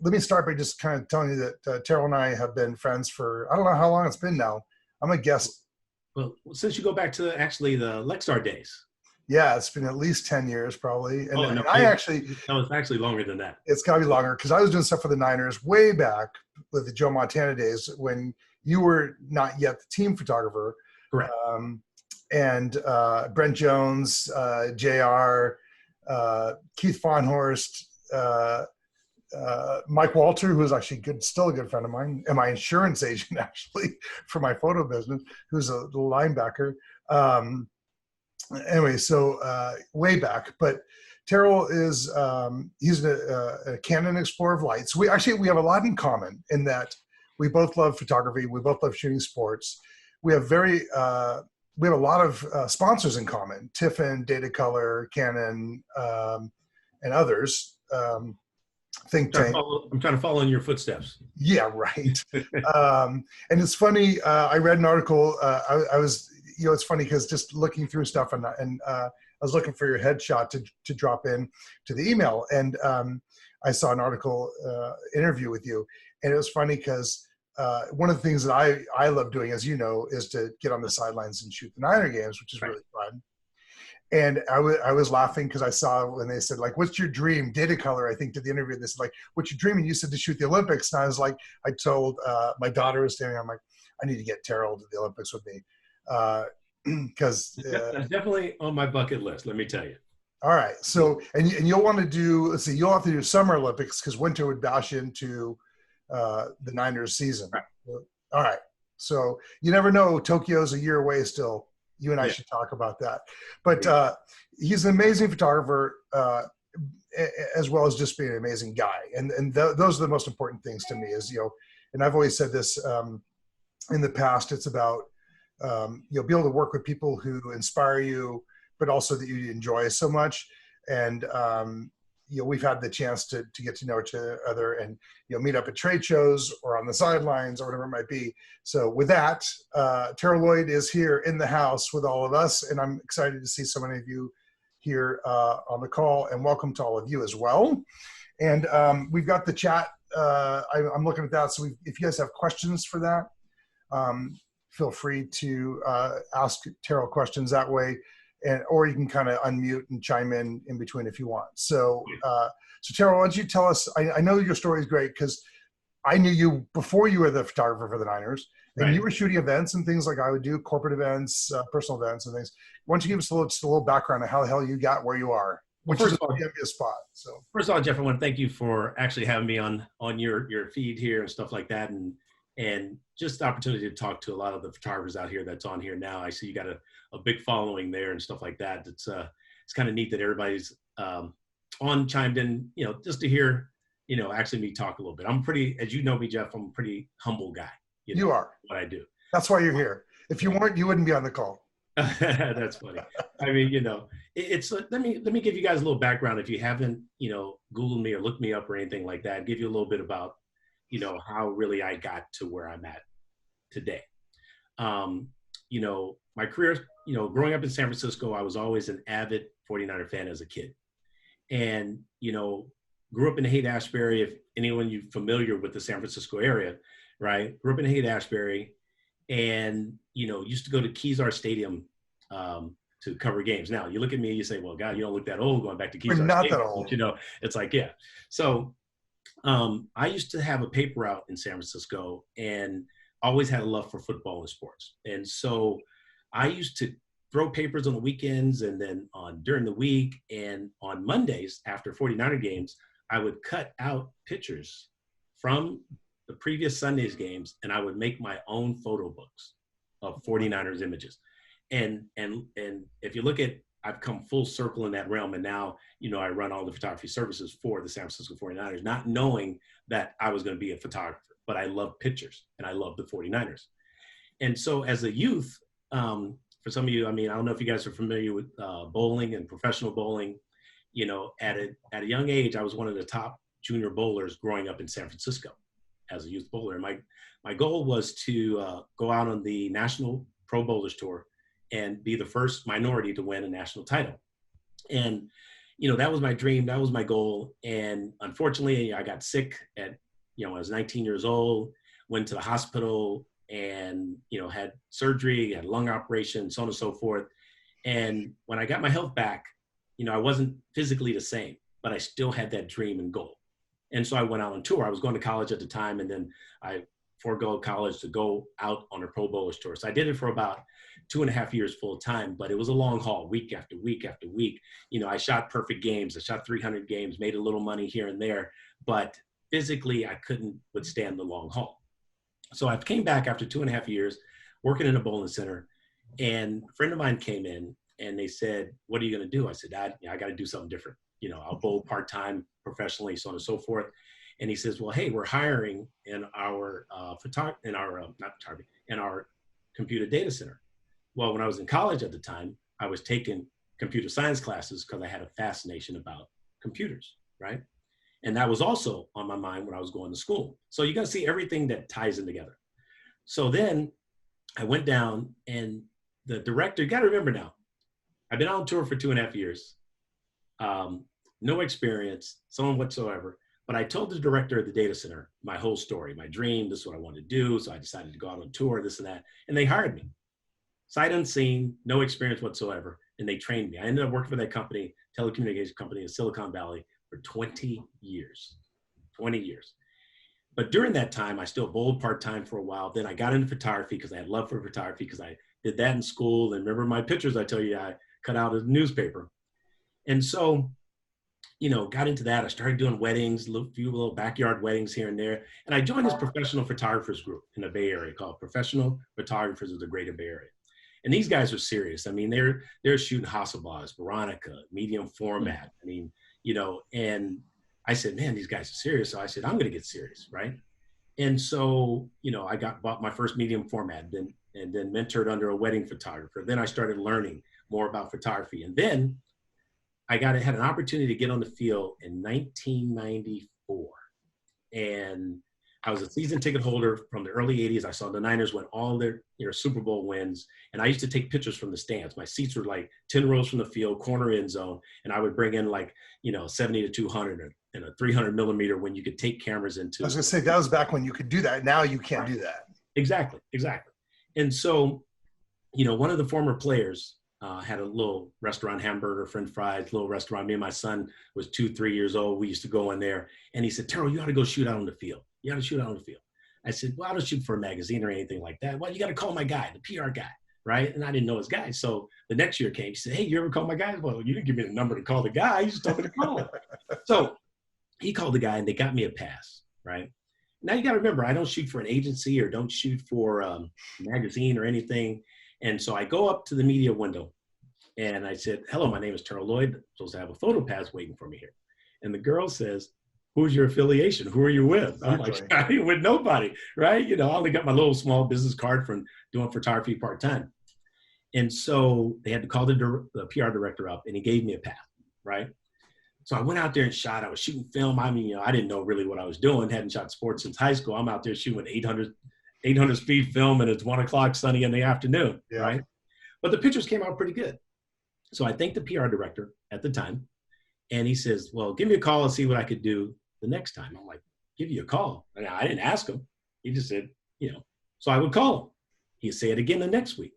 let me start by just kind of telling you that Terrell and I have been friends for, I don't know how long it's been now. I'm a guest. Well, since you go back to actually the Lexar days. Yeah, it's been at least 10 years probably. And, Oh, no, and I actually, no, it's actually longer than that. it's got to be longer because I was doing stuff for the Niners way back with the Joe Montana days when you were not yet the team photographer. Correct. And Brent Jones, JR, Keith Fahnhorst, Mike Walter, who is actually still a good friend of mine, and my insurance agent actually for my photo business, who's a linebacker. Anyway, so way back, but Terrell is he's a Canon Explorer of Lights. We have a lot in common in that we both love photography. We both love shooting sports. We have a lot of sponsors in common: Tiffin, Datacolor, Canon, and others. Think Tank. I'm trying to follow in your footsteps. Yeah, right. And it's funny. I read an article. I was, it's funny because just looking through stuff and I was looking for your headshot to drop in to the email, and I saw an article interview with you, and it was funny because one of the things that I love doing, as you know, is to get on the sidelines and shoot the Niner games, which is really fun. And I was laughing because I saw when they said, like, what's your dream? Datacolor, I think, did the interview. This like, what's your dream? And you said to shoot the Olympics. And I was like, I told my daughter was standing. I'm like, I need to get Terrell to the Olympics with me because that's definitely on my bucket list. Let me tell you. All right. So and you'll want to do. Let's see. You'll have to do Summer Olympics because winter would bash into the Niners season. Right. All right. So you never know. Tokyo's a year away still. You and I should talk about that. But he's an amazing photographer as well as just being an amazing guy. And those are the most important things to me is, and I've always said this in the past, it's about, be able to work with people who inspire you, but also that you enjoy so much. And, we've had the chance to get to know each other and, meet up at trade shows or on the sidelines or whatever it might be. So with that, Terrell Lloyd is here in the house with all of us, and I'm excited to see so many of you here on the call, and welcome to all of you as well. And we've got the chat. I'm looking at that. So if you guys have questions for that, feel free to ask Terrell questions that way. Or you can kind of unmute and chime in between if you want. So, so Terrell, why don't you tell us? I know your story is great because I knew you before you were the photographer for the Niners, and you were shooting events and things like I would do, corporate events, personal events, and things. Why don't you give us just a little background of how the hell you got where you are? Which is a spot. So first of all, Jeff, I want to thank you for actually having me on your feed here and stuff like that, and just the opportunity to talk to a lot of the photographers out here that's on here now. I see you got a big following there and stuff like that. It's kind of neat that everybody's chimed in, just to hear, actually me talk a little bit. I'm pretty, as you know me, Jeff, I'm a pretty humble guy. You are. What I do. That's why you're here. If you weren't, you wouldn't be on the call. That's funny. I mean, it's let me give you guys a little background. If you haven't, Googled me or looked me up or anything like that, give you a little bit about, how really I got to where I'm at today. My career, growing up in San Francisco, I was always an avid 49er fan as a kid. And, grew up in Haight-Ashbury. If anyone you're familiar with the San Francisco area, right? Grew up in Haight-Ashbury and, used to go to Kezar Stadium to cover games. Now, you look at me and you say, well, God, you don't look that old going back to Kezar Stadium. Not that old. But, it's like, yeah. So I used to have a paper out in San Francisco and always had a love for football and sports. And so I used to throw papers on the weekends and then during the week, and on Mondays after 49er games, I would cut out pictures from the previous Sunday's games, and I would make my own photo books of 49ers images. And if you look at, I've come full circle in that realm, and now, I run all the photography services for the San Francisco 49ers, not knowing that I was going to be a photographer, but I love pictures and I love the 49ers. And so as a youth, for some of you, I don't know if you guys are familiar with bowling and professional bowling. At a young age, I was one of the top junior bowlers growing up in San Francisco as a youth bowler. My goal was to go out on the National Pro Bowlers Tour and be the first minority to win a national title. And, that was my dream. That was my goal. And unfortunately, I got sick at, when I was 19 years old, went to the hospital and, had surgery, had a lung operation, so on and so forth. And when I got my health back, I wasn't physically the same, but I still had that dream and goal. And so I went out on tour. I was going to college at the time, and then I forego college to go out on a Pro Bowlers tour. So I did it for about 2.5 years full time, but it was a long haul, week after week after week. I shot perfect games. I shot 300 games, made a little money here and there, but physically I couldn't withstand the long haul. So I came back after 2.5 years working in a bowling center, and a friend of mine came in and they said, "What are you going to do?" I said, I got to do something different. I'll bowl part-time professionally, so on and so forth. And he says, "Well, hey, we're hiring in our in our computer data center." Well, when I was in college at the time, I was taking computer science classes because I had a fascination about computers, right? And that was also on my mind when I was going to school. So you got to see everything that ties in together. So then I went down, and the director, you got to remember now, I've been on tour for 2.5 years, no experience, someone whatsoever. But I told the director of the data center my whole story, my dream, this is what I wanted to do. So I decided to go out on tour, this and that. And they hired me. Sight unseen, no experience whatsoever. And they trained me. I ended up working for that company, telecommunications company in Silicon Valley for 20 years. 20 years. But during that time, I still bowled part-time for a while. Then I got into photography because I had love for photography because I did that in school. And remember my pictures I tell you I cut out of the newspaper. And so, got into that. I started doing weddings, a few little backyard weddings here and there. And I joined this professional photographers group in the Bay Area called Professional Photographers of the Greater Bay Area. And these guys are serious. I mean, they're shooting Hasselblads, Veronica, medium format. I mean, and I said, man, these guys are serious. So I said, I'm going to get serious, right? And so, I bought my first medium format, and then mentored under a wedding photographer. Then I started learning more about photography. And then I had an opportunity to get on the field in 1994. And I was a season ticket holder from the early 80s. I saw the Niners win all their Super Bowl wins. And I used to take pictures from the stands. My seats were like 10 rows from the field, corner end zone. And I would bring in 70 to 200 and a 300 millimeter when you could take cameras into. I was going to say, that was back when you could do that. Now you can't do that. Exactly. And so, one of the former players had a little restaurant, hamburger, french fries, little restaurant. Me and my son was 2-3 years old. We used to go in there, and he said, "Terrell, you ought to go shoot out on the field. You ought to shoot out on the field." I said, "Well, I don't shoot for a magazine or anything like that." "Well, you got to call my guy, the PR guy." Right. And I didn't know his guy. So the next year came, he said, "Hey, you ever call my guy?" "Well, you didn't give me the number to call the guy. You just told me to call him." So he called the guy, and they got me a pass. Right. Now you got to remember, I don't shoot for an agency or don't shoot for a magazine or anything. And so I go up to the media window, and I said, "Hello, my name is Terrell Lloyd. I'm supposed to have a photo pass waiting for me here." And the girl says, "Who's your affiliation? Who are you with?" Exactly. I'm like, "I ain't with nobody," right? I only got my little small business card from doing photography part-time. And so they had to call the PR director up, and he gave me a pass, right? So I went out there and shot. I was shooting film. I mean, I didn't know really what I was doing. Hadn't shot sports since high school. I'm out there shooting 800 speed film, and it's 1 o'clock sunny in the afternoon, yeah. Right? But the pictures came out pretty good. So I thanked the PR director at the time, and he says, "Well, give me a call and see what I could do the next time." I'm like, "Give you a call?" And I didn't ask him. He just said, So I would call him. He'd say it again the next week.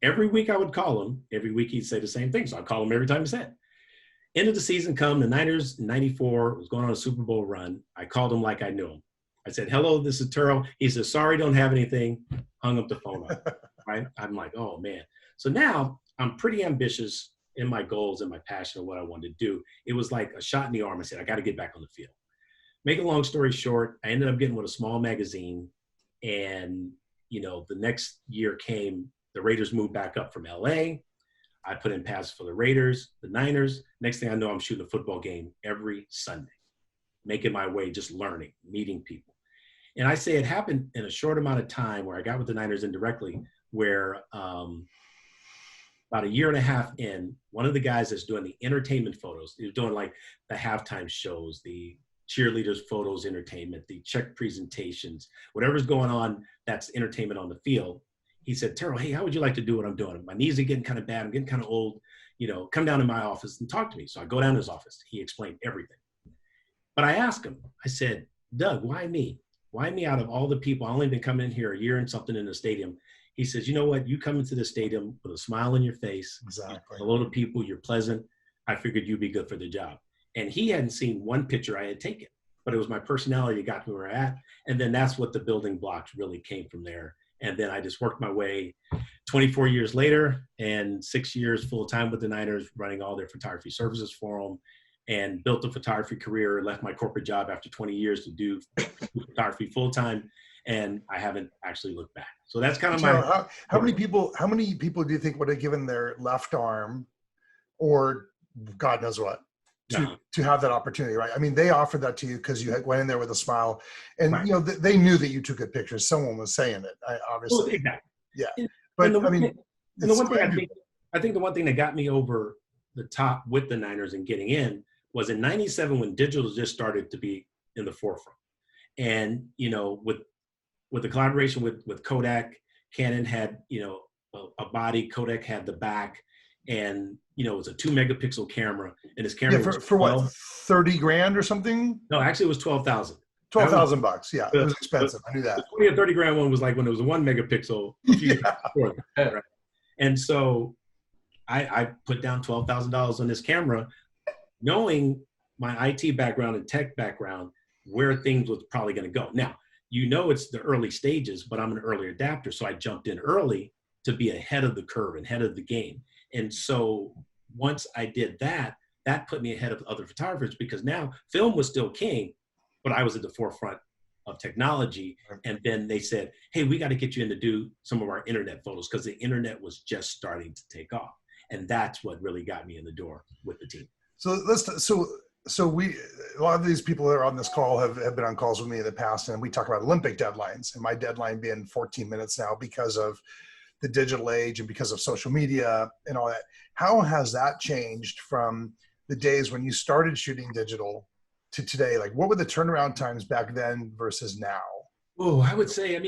Every week I would call him. Every week he'd say the same thing. So I'd call him every time he said. End of the season come, the Niners in 94 was going on a Super Bowl run. I called him like I knew him. I said, "Hello, this is Terrell." He said, "Sorry, don't have anything." Hung up the phone up, right? I'm like, oh man. So now I'm pretty ambitious in my goals and my passion of what I wanted to do. It was like a shot in the arm. I said, I got to get back on the field. Make a long story short, I ended up getting with a small magazine, and the next year came, the Raiders moved back up from LA. I put in passes for the Raiders, the Niners. Next thing I know, I'm shooting a football game every Sunday, making my way, just learning, meeting people. And I say it happened in a short amount of time where I got with the Niners indirectly, where about a year and a half in, one of the guys that's doing the entertainment photos, he was doing like the halftime shows, the cheerleaders photos, entertainment, the check presentations, whatever's going on, that's entertainment on the field. He said, "Terrell, hey, how would you like to do what I'm doing? My knees are getting kind of bad. I'm getting kind of old. come down to my office and talk to me. So I go down to his office. He explained everything. But I asked him, I said, Doug, why me? Why me out of all the people? I only been coming in here a year and something in the stadium. He says, you know what? You come into the stadium with a smile on your face. Exactly. Hello to people. You're pleasant. I figured you'd be good for the job. And he hadn't seen one picture I had taken, but it was my personality that got me where I'm at. And then that's what the building blocks really came from there. And then I just worked my way 24 years later and 6 years full time with the Niners, running all their photography services for them, and built a photography career, left my corporate job after 20 years to do photography full time. And I haven't actually looked back. So that's kind of how many people do you think would have given their left arm or God knows what to have that opportunity, right? I mean, they offered that to you because you went in there with a smile, and right. They knew that you took good pictures. Someone was saying it, obviously. Well, exactly. Yeah, but the one thing that got me over the top with the Niners and getting in was in '97 when digital just started to be in the forefront, and with the collaboration with Kodak, Canon had a body, Kodak had the back. And it was a 2 megapixel camera, and this camera was for what, 30 grand or something? No, actually it was 12,000. $12,000. Yeah, it was expensive. I knew that. The 20 or 30 grand one was like when it was a 1 megapixel. Right? And so I put down $12,000 on this camera, knowing my IT background and tech background, where things was probably going to go. Now, it's the early stages, but I'm an early adapter, so I jumped in early to be ahead of the curve and ahead of the game. And so once I did that, that put me ahead of other photographers, because now film was still king, but I was at the forefront of technology. And then they said, hey, we got to get you in to do some of our internet photos, because the internet was just starting to take off. And that's what really got me in the door with the team. So a lot of these people that are on this call have been on calls with me in the past, and we talk about Olympic deadlines, and my deadline being 14 minutes now because of the digital age and because of social media and all that. How has that changed from the days when you started shooting digital to today? Like, what were the turnaround times back then versus now? Oh, I would say,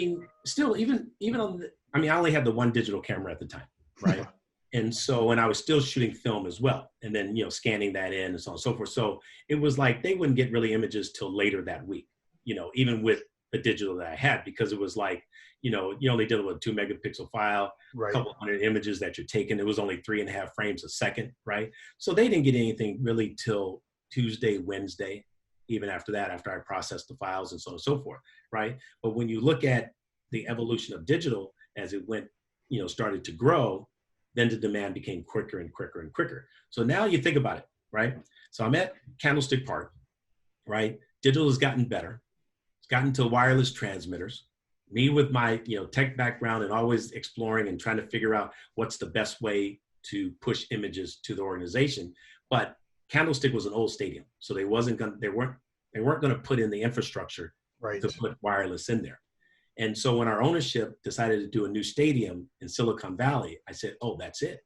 still even on I only had the one digital camera at the time, right? And so, and I was still shooting film as well. And then, scanning that in and so on and so forth. So it was like, they wouldn't get really images till later that week, even with the digital that I had, because it was like, you only deal with a 2 megapixel file, right. A couple hundred images that you're taking. It was only 3.5 frames a second, right? So they didn't get anything really till Tuesday, Wednesday, even after that, after I processed the files and so on and so forth, right? But when you look at the evolution of digital as it went, started to grow, then the demand became quicker and quicker and quicker. So now you think about it, right? So I'm at Candlestick Park, right? Digital has gotten better. It's gotten to wireless transmitters. Me with my tech background and always exploring and trying to figure out what's the best way to push images to the organization. But Candlestick was an old stadium, so they weren't going to put in the infrastructure to put wireless in there. And so when our ownership decided to do a new stadium in Silicon Valley, I said, oh, that's it.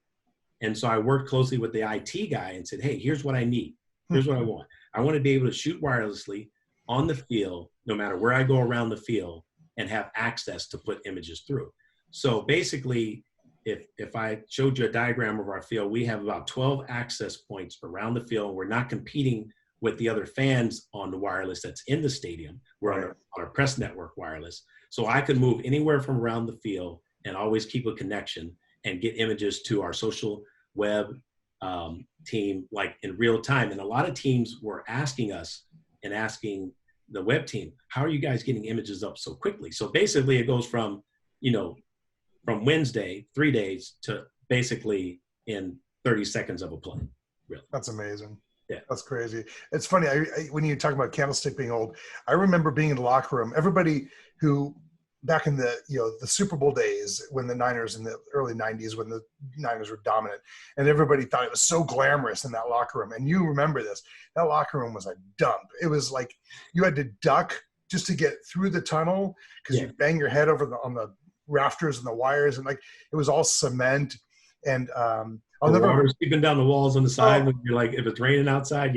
And so I worked closely with the IT guy and said, hey, here's what I need. Here's what I want. I want to be able to shoot wirelessly on the field, no matter where I go around the field, and have access to put images through. So basically, if I showed you a diagram of our field, we have about 12 access points around the field. We're not competing with the other fans on the wireless that's in the stadium. We're on our press network wireless. So I could move anywhere from around the field and always keep a connection and get images to our social web team, like in real time. And a lot of teams were asking us and asking the web team, how are you guys getting images up so quickly? So basically it goes from, from Wednesday, 3 days, to basically in 30 seconds of a play. Really. That's amazing. Yeah. That's crazy. It's funny. When you talk about Candlestick being old, I remember being in the locker room. Everybody who back in the, the Super Bowl days, when the Niners in the early 90s, when the Niners were dominant, and everybody thought it was so glamorous in that locker room. And you remember this, that locker room was a dump. It was like you had to duck just to get through the tunnel, because you'd bang your head over on the rafters and the wires, and like it was all cement. And I'll never seeping down the walls on the side when you're like, if it's raining outside,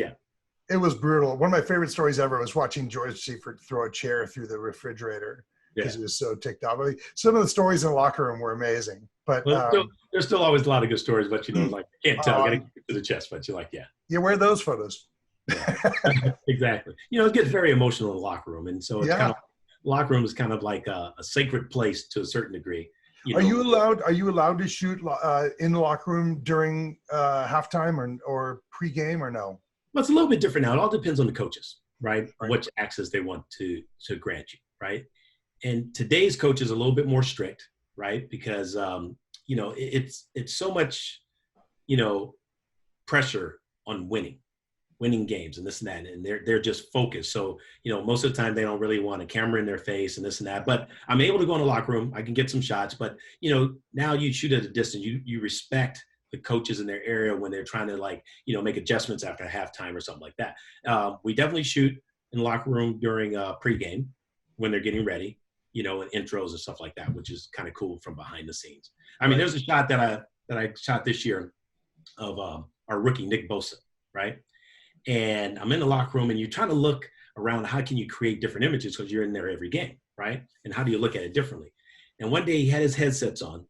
it was brutal. One of my favorite stories ever was watching George Seifert throw a chair through the refrigerator. Yeah. because he was so ticked off. I mean, some of the stories in the locker room were amazing, but Well, there's still always a lot of good stories, but like can't tell. I got to get to the chest, but you're like, yeah. Yeah, where are those photos? Yeah. Exactly. It gets very emotional in the locker room, and so it's kind of locker room is kind of like a sacred place to a certain degree. Are you allowed to shoot in the locker room during halftime or pregame or no? Well, it's a little bit different now. It all depends on the coaches, right? Which access they want to grant you, right? And today's coach is a little bit more strict, right? Because it's so much, pressure on winning games and this and that, and they're just focused. So most of the time they don't really want a camera in their face and this and that. But I'm able to go in the locker room. I can get some shots. But now you shoot at a distance. You respect the coaches in their area when they're trying to make adjustments after halftime or something like that. We definitely shoot in the locker room during pregame when they're getting ready. And intros and stuff like that, which is kind of cool from behind the scenes. I mean, there's a shot that I shot this year of our rookie Nick Bosa, right? And I'm in the locker room, and you're trying to look around. How can you create different images because you're in there every game, right? And how do you look at it differently? And one day he had his headsets on,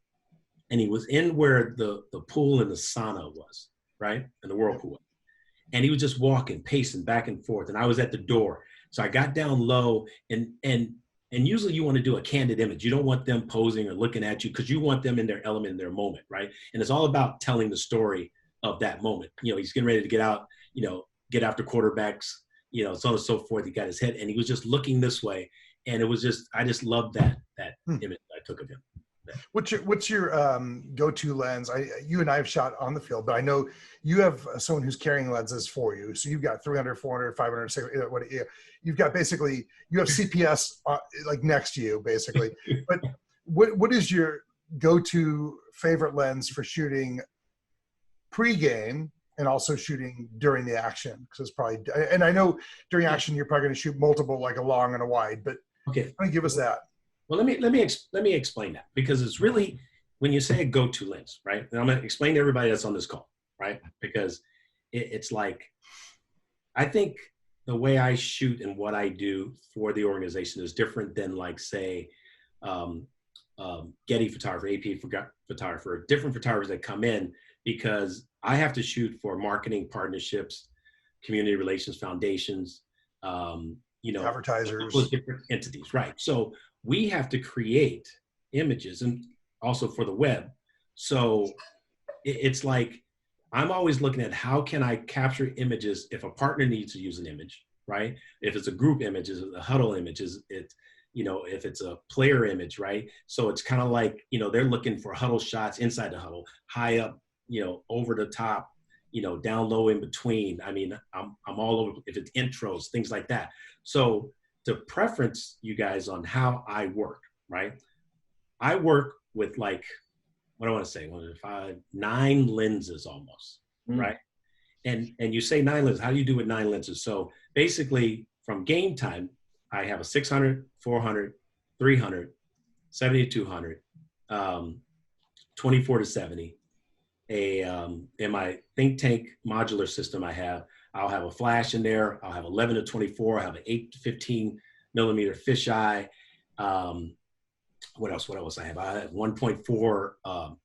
and he was in where the pool and the sauna was, right, and the whirlpool. And he was just walking, pacing back and forth, and I was at the door. So I got down low, and usually you want to do a candid image. You don't want them posing or looking at you because you want them in their element, in their moment, right? And it's all about telling the story of that moment. He's getting ready to get out, get after quarterbacks, so on and so forth. He got his head, and he was just looking this way. And it was I just loved that image I took of him. What's your go-to lens? You and I have shot on the field, but I know you have someone who's carrying lenses for you. So you've got 300, 400, 500, 600, you've got basically, you have CPS next to you basically. But what is your go-to favorite lens for shooting pre-game and also shooting during the action? Because it's probably, and I know during action you're probably going to shoot multiple, like a long and a wide, but give us that. Well, let me explain that, because it's really, when you say a go-to lens, right? And I'm going to explain to everybody that's on this call, right? Because it's like, I think the way I shoot and what I do for the organization is different than say Getty photographer, AP photographer, different photographers that come in, because I have to shoot for marketing partnerships, community relations foundations, advertisers, different entities, right? So we have to create images, and also for the web. So it's like, I'm always looking at how can I capture images if a partner needs to use an image, right? If it's a group image, is it a huddle image, if it's a player image, right? So it's kind of like, they're looking for huddle shots inside the huddle, high up, over the top, down low in between. I mean, I'm all over, if it's intros, things like that. So to preference you guys on how I work, right? I work with what I want to say, 9 lenses almost, right? And you say 9 lenses, how do you do with 9 lenses? So basically from game time, I have a 600, 400, 300, 7200, 24 to 70. In my think tank modular system I'll have a flash in there. I'll have 11 to 24. I have an 8 to 15 millimeter fisheye. What else I have? I have 1.4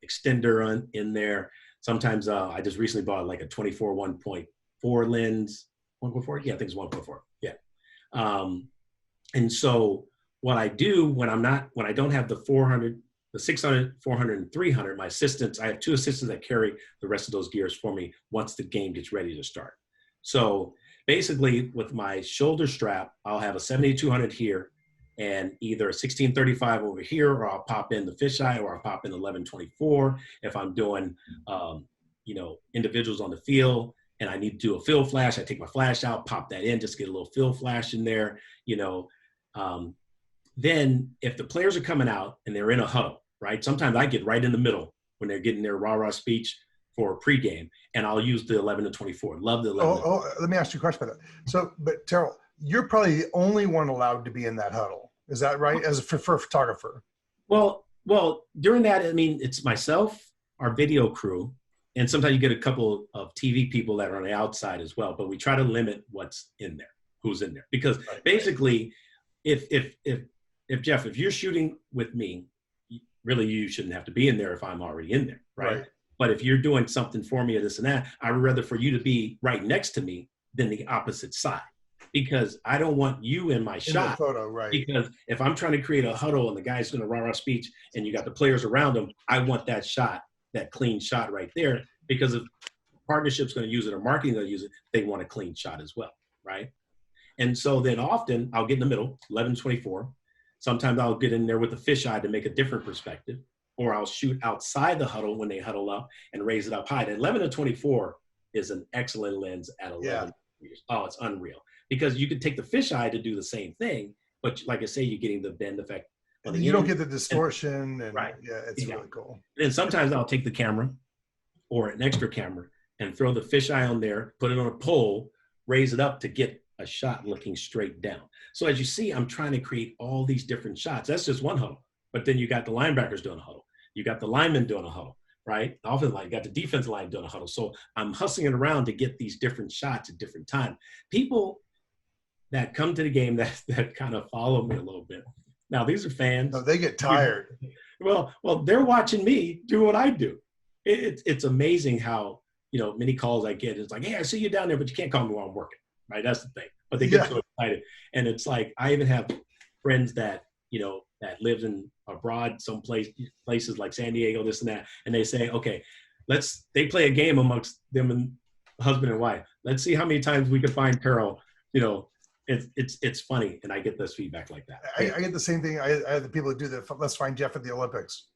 extender in there. Sometimes I just recently bought a 24 1.4 lens. 1.4? Yeah, I think it's 1.4. Yeah. And so what I do when I don't have the 400, the 600, 400, and 300, I have 2 assistants that carry the rest of those gears for me once the game gets ready to start. So basically with my shoulder strap, I'll have a 7200 here and either a 1635 over here, or I'll pop in the fisheye, or I'll pop in the 1124. If I'm doing, individuals on the field and I need to do a field flash, I take my flash out, pop that in, just get a little field flash in there, Then if the players are coming out and they're in a huddle, right? Sometimes I get right in the middle when they're getting their rah-rah speech for pregame, and I'll use the 11 to 24. Love the 11. Let me ask you a question about that. So, but Terrell, you're probably the only one allowed to be in that huddle. Is that right? As for a photographer? Well, during that, I mean, it's myself, our video crew, and sometimes you get a couple of TV people that are on the outside as well, but we try to limit who's in there. Because basically, if if you're shooting with me, really you shouldn't have to be in there if I'm already in there, right? But if you're doing something for me or this and that, I would rather for you to be right next to me than the opposite side, because I don't want you in my shot. In the photo, right? Because if I'm trying to create a huddle and the guy's going to rah-rah speech and you got the players around him, I want that shot, that clean shot right there, because if partnership's going to use it or marketing going to use it, they want a clean shot as well, right? And so then often I'll get in the middle, 11-24. Sometimes I'll get in there with a fisheye to make a different perspective, or I'll shoot outside the huddle when they huddle up and raise it up high. The 11-24 is an excellent lens at 11 meters. Oh, it's unreal. Because you could take the fisheye to do the same thing, but like I say, you're getting the bend effect. And you don't get the distortion. And right. Yeah, it's really cool. And sometimes I'll take the camera or an extra camera and throw the fisheye on there, put it on a pole, raise it up to get a shot looking straight down. So as you see, I'm trying to create all these different shots. That's just one huddle. But then you got the linebackers doing a huddle. You got the linemen doing a huddle, right? The offensive line, you got the defensive line doing a huddle. So I'm hustling it around to get these different shots at different times. People that come to the game that kind of follow me a little bit. Now, these are fans. No, they get tired. Well, they're watching me do what I do. It's amazing how, many calls I get. It's like, hey, I see you down there, but you can't call me while I'm working, right? That's the thing. But they get so excited. And it's like, I even have friends that, that lives in abroad, places like San Diego, this and that. And they say, okay, they play a game amongst them and husband and wife. Let's see how many times we can find Terrell, It's funny, and I get this feedback like that. I get the same thing. I have the people that do that. Let's find Jeff at the Olympics.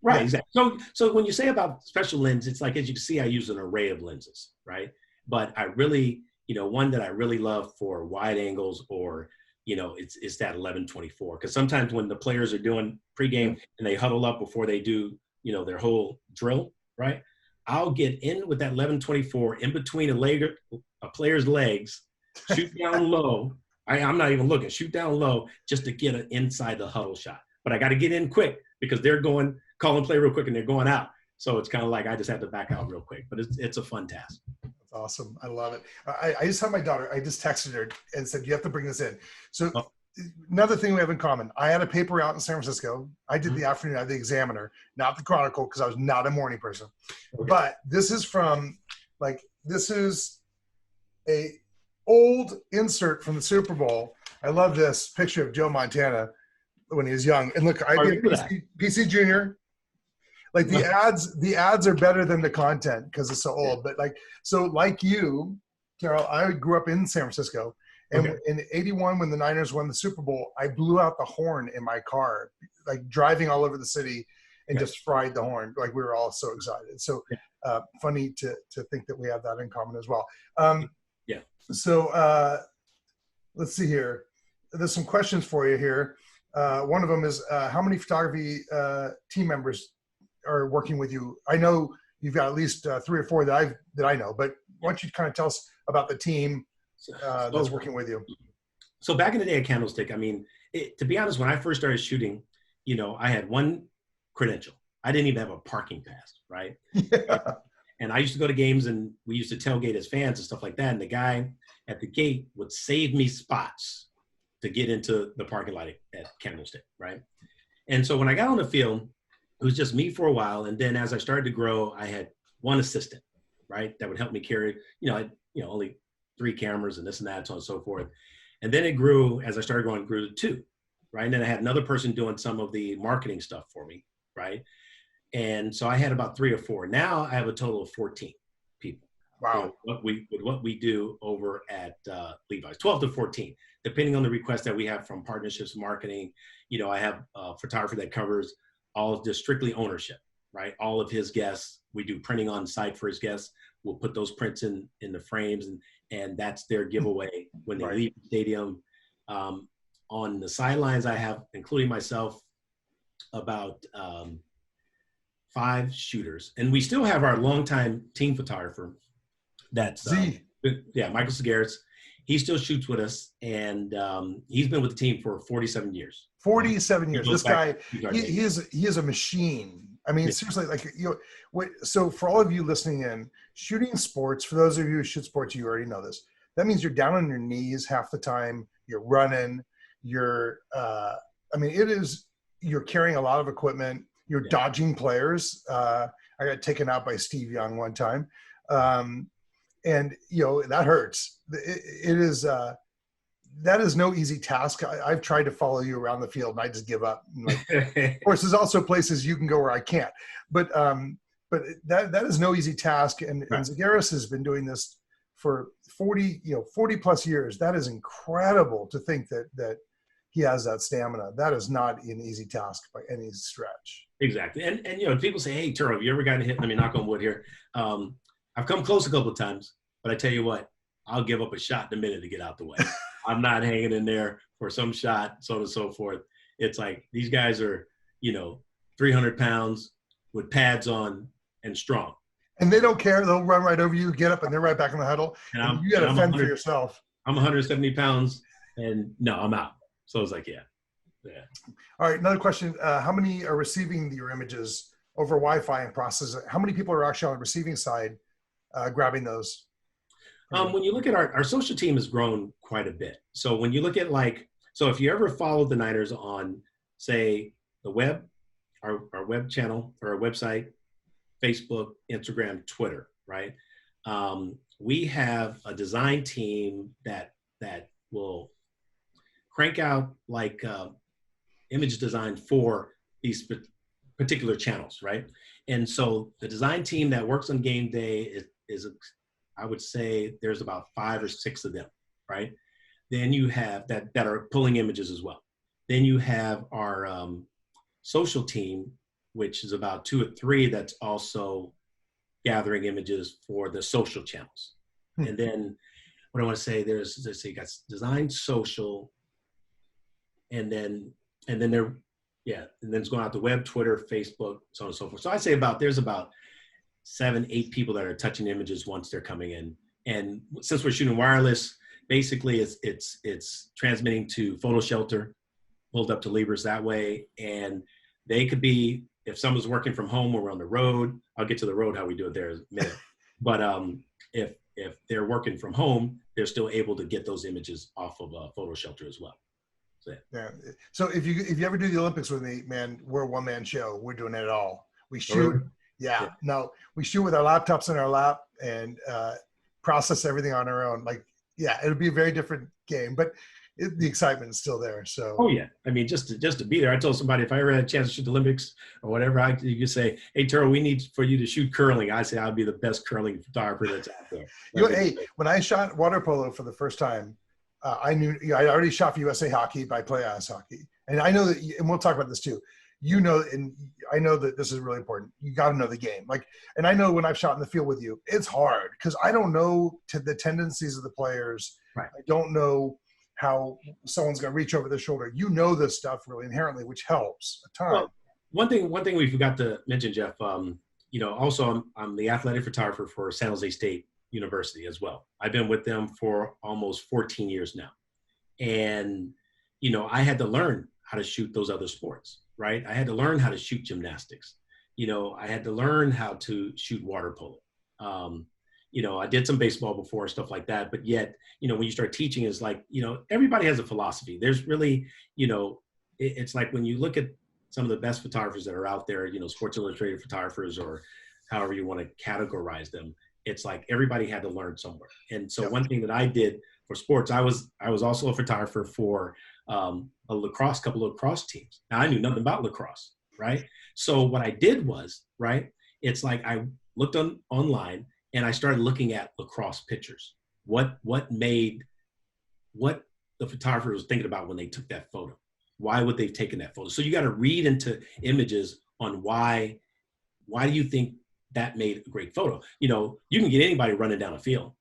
Right, exactly. So when you say about special lens, it's like, as you can see, I use an array of lenses, right? But I really, one that I really love for wide angles, or it's that 11-24. Because sometimes when the players are doing pregame and they huddle up before they do, their whole drill, right? I'll get in with that 11-24 in between a player's legs. Shoot down low. I'm not even looking. Shoot down low just to get an inside the huddle shot. But I got to get in quick because they're calling play real quick and they're going out. So it's kind of like I just have to back out real quick. But it's a fun task. That's awesome. I love it. I just had my daughter. I just texted her and said, you have to bring this in. So another thing we have in common. I had a paper out in San Francisco. I did the afternoon. I had the Examiner, not the Chronicle, because I was not a morning person. Okay. But this is a old insert from the Super Bowl. I love this picture of Joe Montana when he was young. And look, I did PC Junior. Like the ads are better than the content because it's so old. But like you, Terrell, I grew up in San Francisco. And in '81, when the Niners won the Super Bowl, I blew out the horn in my car, like driving all over the city, and just fried the horn. Like we were all so excited. So funny to think that we have that in common as well. So let's see here. There's some questions for you here. One of them is, how many photography team members are working with you? I know you've got at least 3 or 4 that I know, but why don't you kind of tell us about the team that's working with you? So back in the day at Candlestick, to be honest, when I first started shooting, I had one credential. I didn't even have a parking pass, right? Yeah. And I used to go to games and we used to tailgate as fans and stuff like that. And the guy at the gate would save me spots to get into the parking lot at Candlestick, right? And so when I got on the field, it was just me for a while. And then as I started to grow, I had one assistant, right? That would help me carry, only 3 cameras and this and that, so on and so forth. And then it grew, as I started growing, it grew to 2, right? And then I had another person doing some of the marketing stuff for me, right? And so I had about 3 or 4. Now I have a total of 14 people. Wow. What we do over at Levi's, 12 to 14, depending on the request that we have from partnerships, marketing. I have a photographer that covers all of just strictly ownership, right? All of his guests, we do printing on site for his guests. We'll put those prints in the frames, and that's their giveaway when they leave the stadium. On the sidelines, I have, including myself, about 5 shooters. And we still have our longtime team photographer. That's Michael Segaris. He still shoots with us, and he's been with the team for 47 years. 47 years. This guy, he is a machine. Seriously, so for all of you listening in, shooting sports, for those of you who shoot sports, you already know this. That means you're down on your knees half the time. You're running. You're I mean, it is, you're carrying a lot of equipment, you're dodging players. I got taken out by Steve Young one time. And, you know, that hurts. It is, that is no easy task. I've tried to follow you around the field and I just give up. Like, of course, there's also places you can go where I can't, but that is no easy task. And Zagaris has been doing this for 40 plus years. That is incredible to think that he has that stamina. That is not an easy task by any stretch. Exactly. And you know, people say, hey, Terrell, have you ever gotten hit? I mean, knock on wood here. I've come close a couple of times, but I tell you what, I'll give up a shot in a minute to get out the way. I'm not hanging in there for some shot, so on and so forth. It's like these guys are, you know, 300 pounds with pads on and strong. And they don't care. They'll run right over you, get up, and they're right back in the huddle. And you got to fend for yourself. I'm 170 pounds, and no, I'm out. So it's like, yeah. All right, another question. How many are receiving your images over Wi-Fi and process it? How many people are actually on the receiving side grabbing those? When you look at our social team has grown quite a bit. So when you look at so if you ever followed the Niners on, say, the web, our web channel or our website, Facebook, Instagram, Twitter, right? We have a design team that will crank out image design for these particular channels, right? And so the design team that works on game day is I would say there's about 5 or 6 of them, right? Then you have that are pulling images as well. Then you have our social team, which is about 2 or 3 that's also gathering images for the social channels. And then what I want to say, let's say you got design, social, and then it's going out the web, Twitter, Facebook, so on and so forth. So I'd say there's about 7, 8 people that are touching images once they're coming in. And since we're shooting wireless, basically it's transmitting to Photo Shelter, pulled up to Libras that way. And they could be, if someone's working from home or we're on the road, I'll get to the road, how we do it there in a minute. But if they're working from home, they're still able to get those images off of Photo Shelter as well. So, yeah. So if you ever do the Olympics with me, man, we're a one-man show. We're doing it all. We shoot. Really? Yeah. No, we shoot with our laptops in our lap and process everything on our own. Like, yeah, it'll be a very different game, but the excitement is still there. So. Oh yeah, I mean, just to be there. I told somebody if I ever had a chance to shoot the Olympics or whatever, you could say, "Hey, Terrell, we need for you to shoot curling." I say I'd be the best curling photographer that's out there. Hey, when I shot water polo for the first time, I knew I already shot for USA Hockey, but I play ice hockey, and I know that. And we'll talk about this too. You know, and I know that this is really important. You got to know the game. And I know when I've shot in the field with you, it's hard because I don't know the tendencies of the players. Right. I don't know how someone's going to reach over their shoulder. You know this stuff really inherently, which helps a ton. Well, one thing we forgot to mention, Jeff. You know, also I'm the athletic photographer for San Jose State University as well. I've been with them for almost 14 years now, and you know, I had to learn how to shoot those other sports. Right? I had to learn how to shoot gymnastics. You know, I had to learn how to shoot water polo. You know, I did some baseball before, stuff like that. But yet, you know, when you start teaching, it's like, you know, everybody has a philosophy. There's really, you know, it's like when you look at some of the best photographers that are out there, you know, Sports Illustrated photographers or however you want to categorize them, it's like everybody had to learn somewhere. And so one thing that I did for sports, I was also a photographer for couple of lacrosse teams. Now I knew nothing about lacrosse, right? So what I did was, right, it's like I looked online and I started looking at lacrosse pictures. What the photographer was thinking about when they took that photo. Why would they have taken that photo? So you got to read into images on why do you think that made a great photo? You know, you can get anybody running down a field,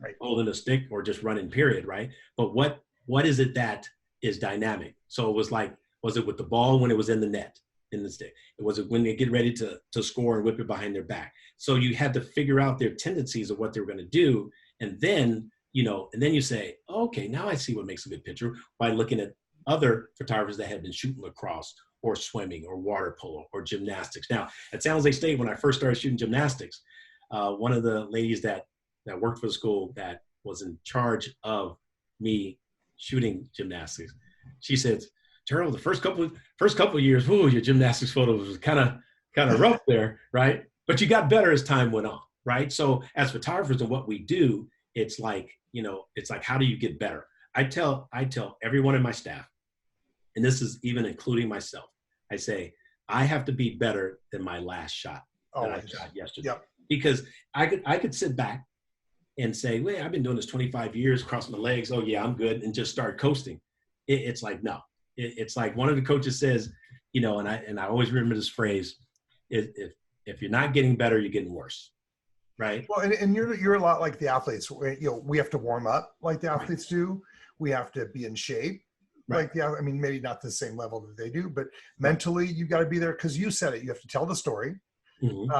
right, holding a stick or just running, period, right? But what is it that is dynamic? So it was like, was it with the ball when it was in the net, in the stick? Was it when they get ready to score and whip it behind their back? So you had to figure out their tendencies of what they were going to do. And then, you know, and then you say, okay, now I see what makes a good picture by looking at other photographers that had been shooting lacrosse or swimming or water polo or gymnastics. Now at San Jose State, when I first started shooting gymnastics, one of the ladies that worked for the school that was in charge of me shooting gymnastics, she said, Terrell, the first couple of years, whoo, your gymnastics photos was kind of rough there, right? But you got better as time went on, right? So as photographers and what we do, it's like, how do you get better? I tell everyone in my staff, and this is even including myself, I say, I have to be better than my last shot that I shot yesterday. Yep. Because I could sit back and say, well, I've been doing this 25 years, cross my legs, oh yeah, I'm good, and just start coasting. It's like, no. It's like one of the coaches says, and I always remember this phrase, if you're not getting better, you're getting worse. Right. Well, and you're a lot like the athletes. We have to warm up like the athletes do. We have to be in shape. Right. Like maybe not the same level that they do, but mentally you got to be there because you said it. You have to tell the story. Mm-hmm.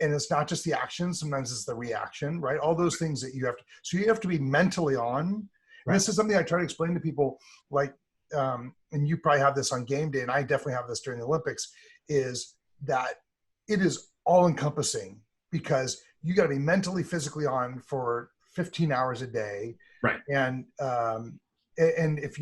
And it's not just the action. Sometimes it's the reaction, right? All those things that you have to, so you have to be mentally on. Right. This is something I try to explain to people, like, and you probably have this on game day, and I definitely have this during the Olympics, is that it is all encompassing because you got to be mentally, physically on for 15 hours a day. Right. And if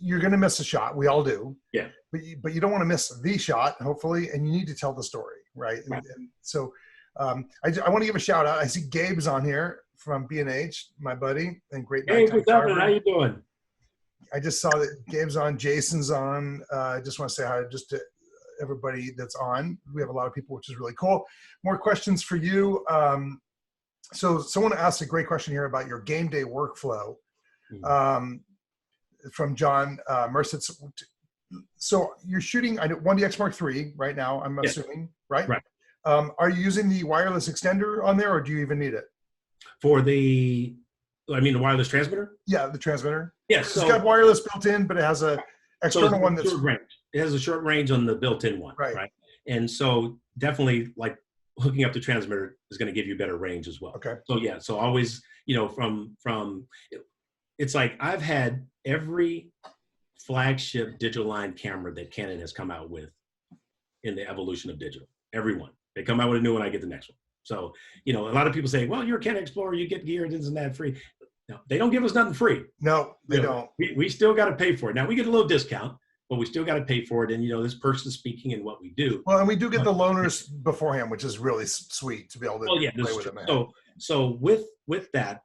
you're going to miss a shot, we all do. Yeah. But you don't want to miss the shot, hopefully, and you need to tell the story, right? Right. And so I want to give a shout out. I see Gabe's on here from B&H, my buddy, and great. Hey, what's up, man? How you doing? I just saw that Gabe's on, Jason's on. I just want to say hi just to everybody that's on. We have a lot of people, which is really cool. More questions for you. So someone asked a great question here about your game day workflow. From John Mersitz. So you're shooting 1DX Mark III right now, I'm assuming, right? Right. Are you using the wireless extender on there, or do you even need it? For the wireless transmitter? Yeah, the transmitter. Yes. It's got wireless built in, but it has a external one that's short range. It has a short range on the built-in one, right? And so definitely, like, hooking up the transmitter is going to give you better range as well. Okay. So yeah, so always, from it's like I've had every flagship digital line camera that Canon has come out with in the evolution of digital. Everyone. They come out with a new one, I get the next one. So, a lot of people say, well, you're a Canon Explorer, you get gear, this and that free. No, they don't give us nothing free. No, they don't. We still got to pay for it. Now, we get a little discount, but we still got to pay for it. And, this person speaking in what we do. Well, and we do get the loaners beforehand, which is really sweet to be able to play with them. So with that,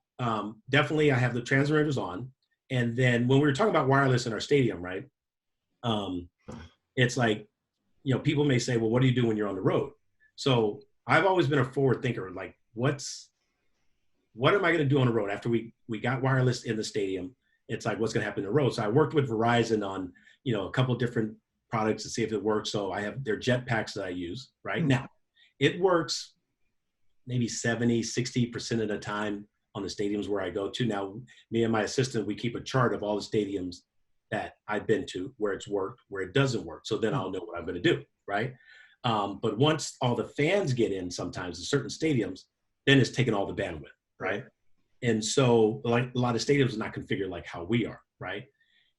definitely I have the transmitters on. And then when we were talking about wireless in our stadium, right? It's like, people may say, well, what do you do when you're on the road? So I've always been a forward thinker. Like, what am I going to do on the road after we got wireless in the stadium? It's like, what's going to happen on the road? So I worked with Verizon on, a couple of different products to see if it works. So I have their jet packs that I use right now. It works maybe 60% of the time on the stadiums where I go to. Now, me and my assistant, we keep a chart of all the stadiums that I've been to, where it's worked, where it doesn't work. So then I'll know what I'm going to do, right? But once all the fans get in, sometimes in certain stadiums, then it's taking all the bandwidth, right? And so, like, a lot of stadiums are not configured like how we are, right?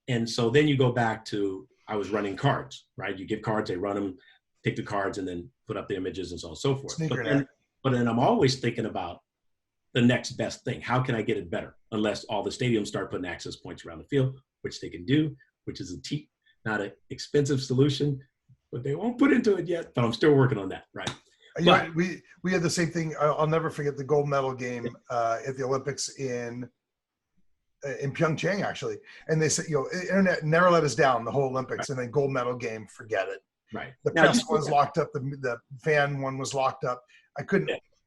And so then you go back to, I was running cards, right? You give cards, they run them, take the cards, and then put up the images and so on and so forth. But then I'm always thinking about the next best thing. How can I get it better? Unless all the stadiums start putting access points around the field, which they can do, which is not an expensive solution, but they won't put into it yet. But I'm still working on that, right? We had the same thing. I'll never forget the gold medal game at the Olympics in Pyeongchang, actually. And they said, internet never let us down the whole Olympics, and then gold medal game, forget it. Right. The press was locked up. The fan one was locked up.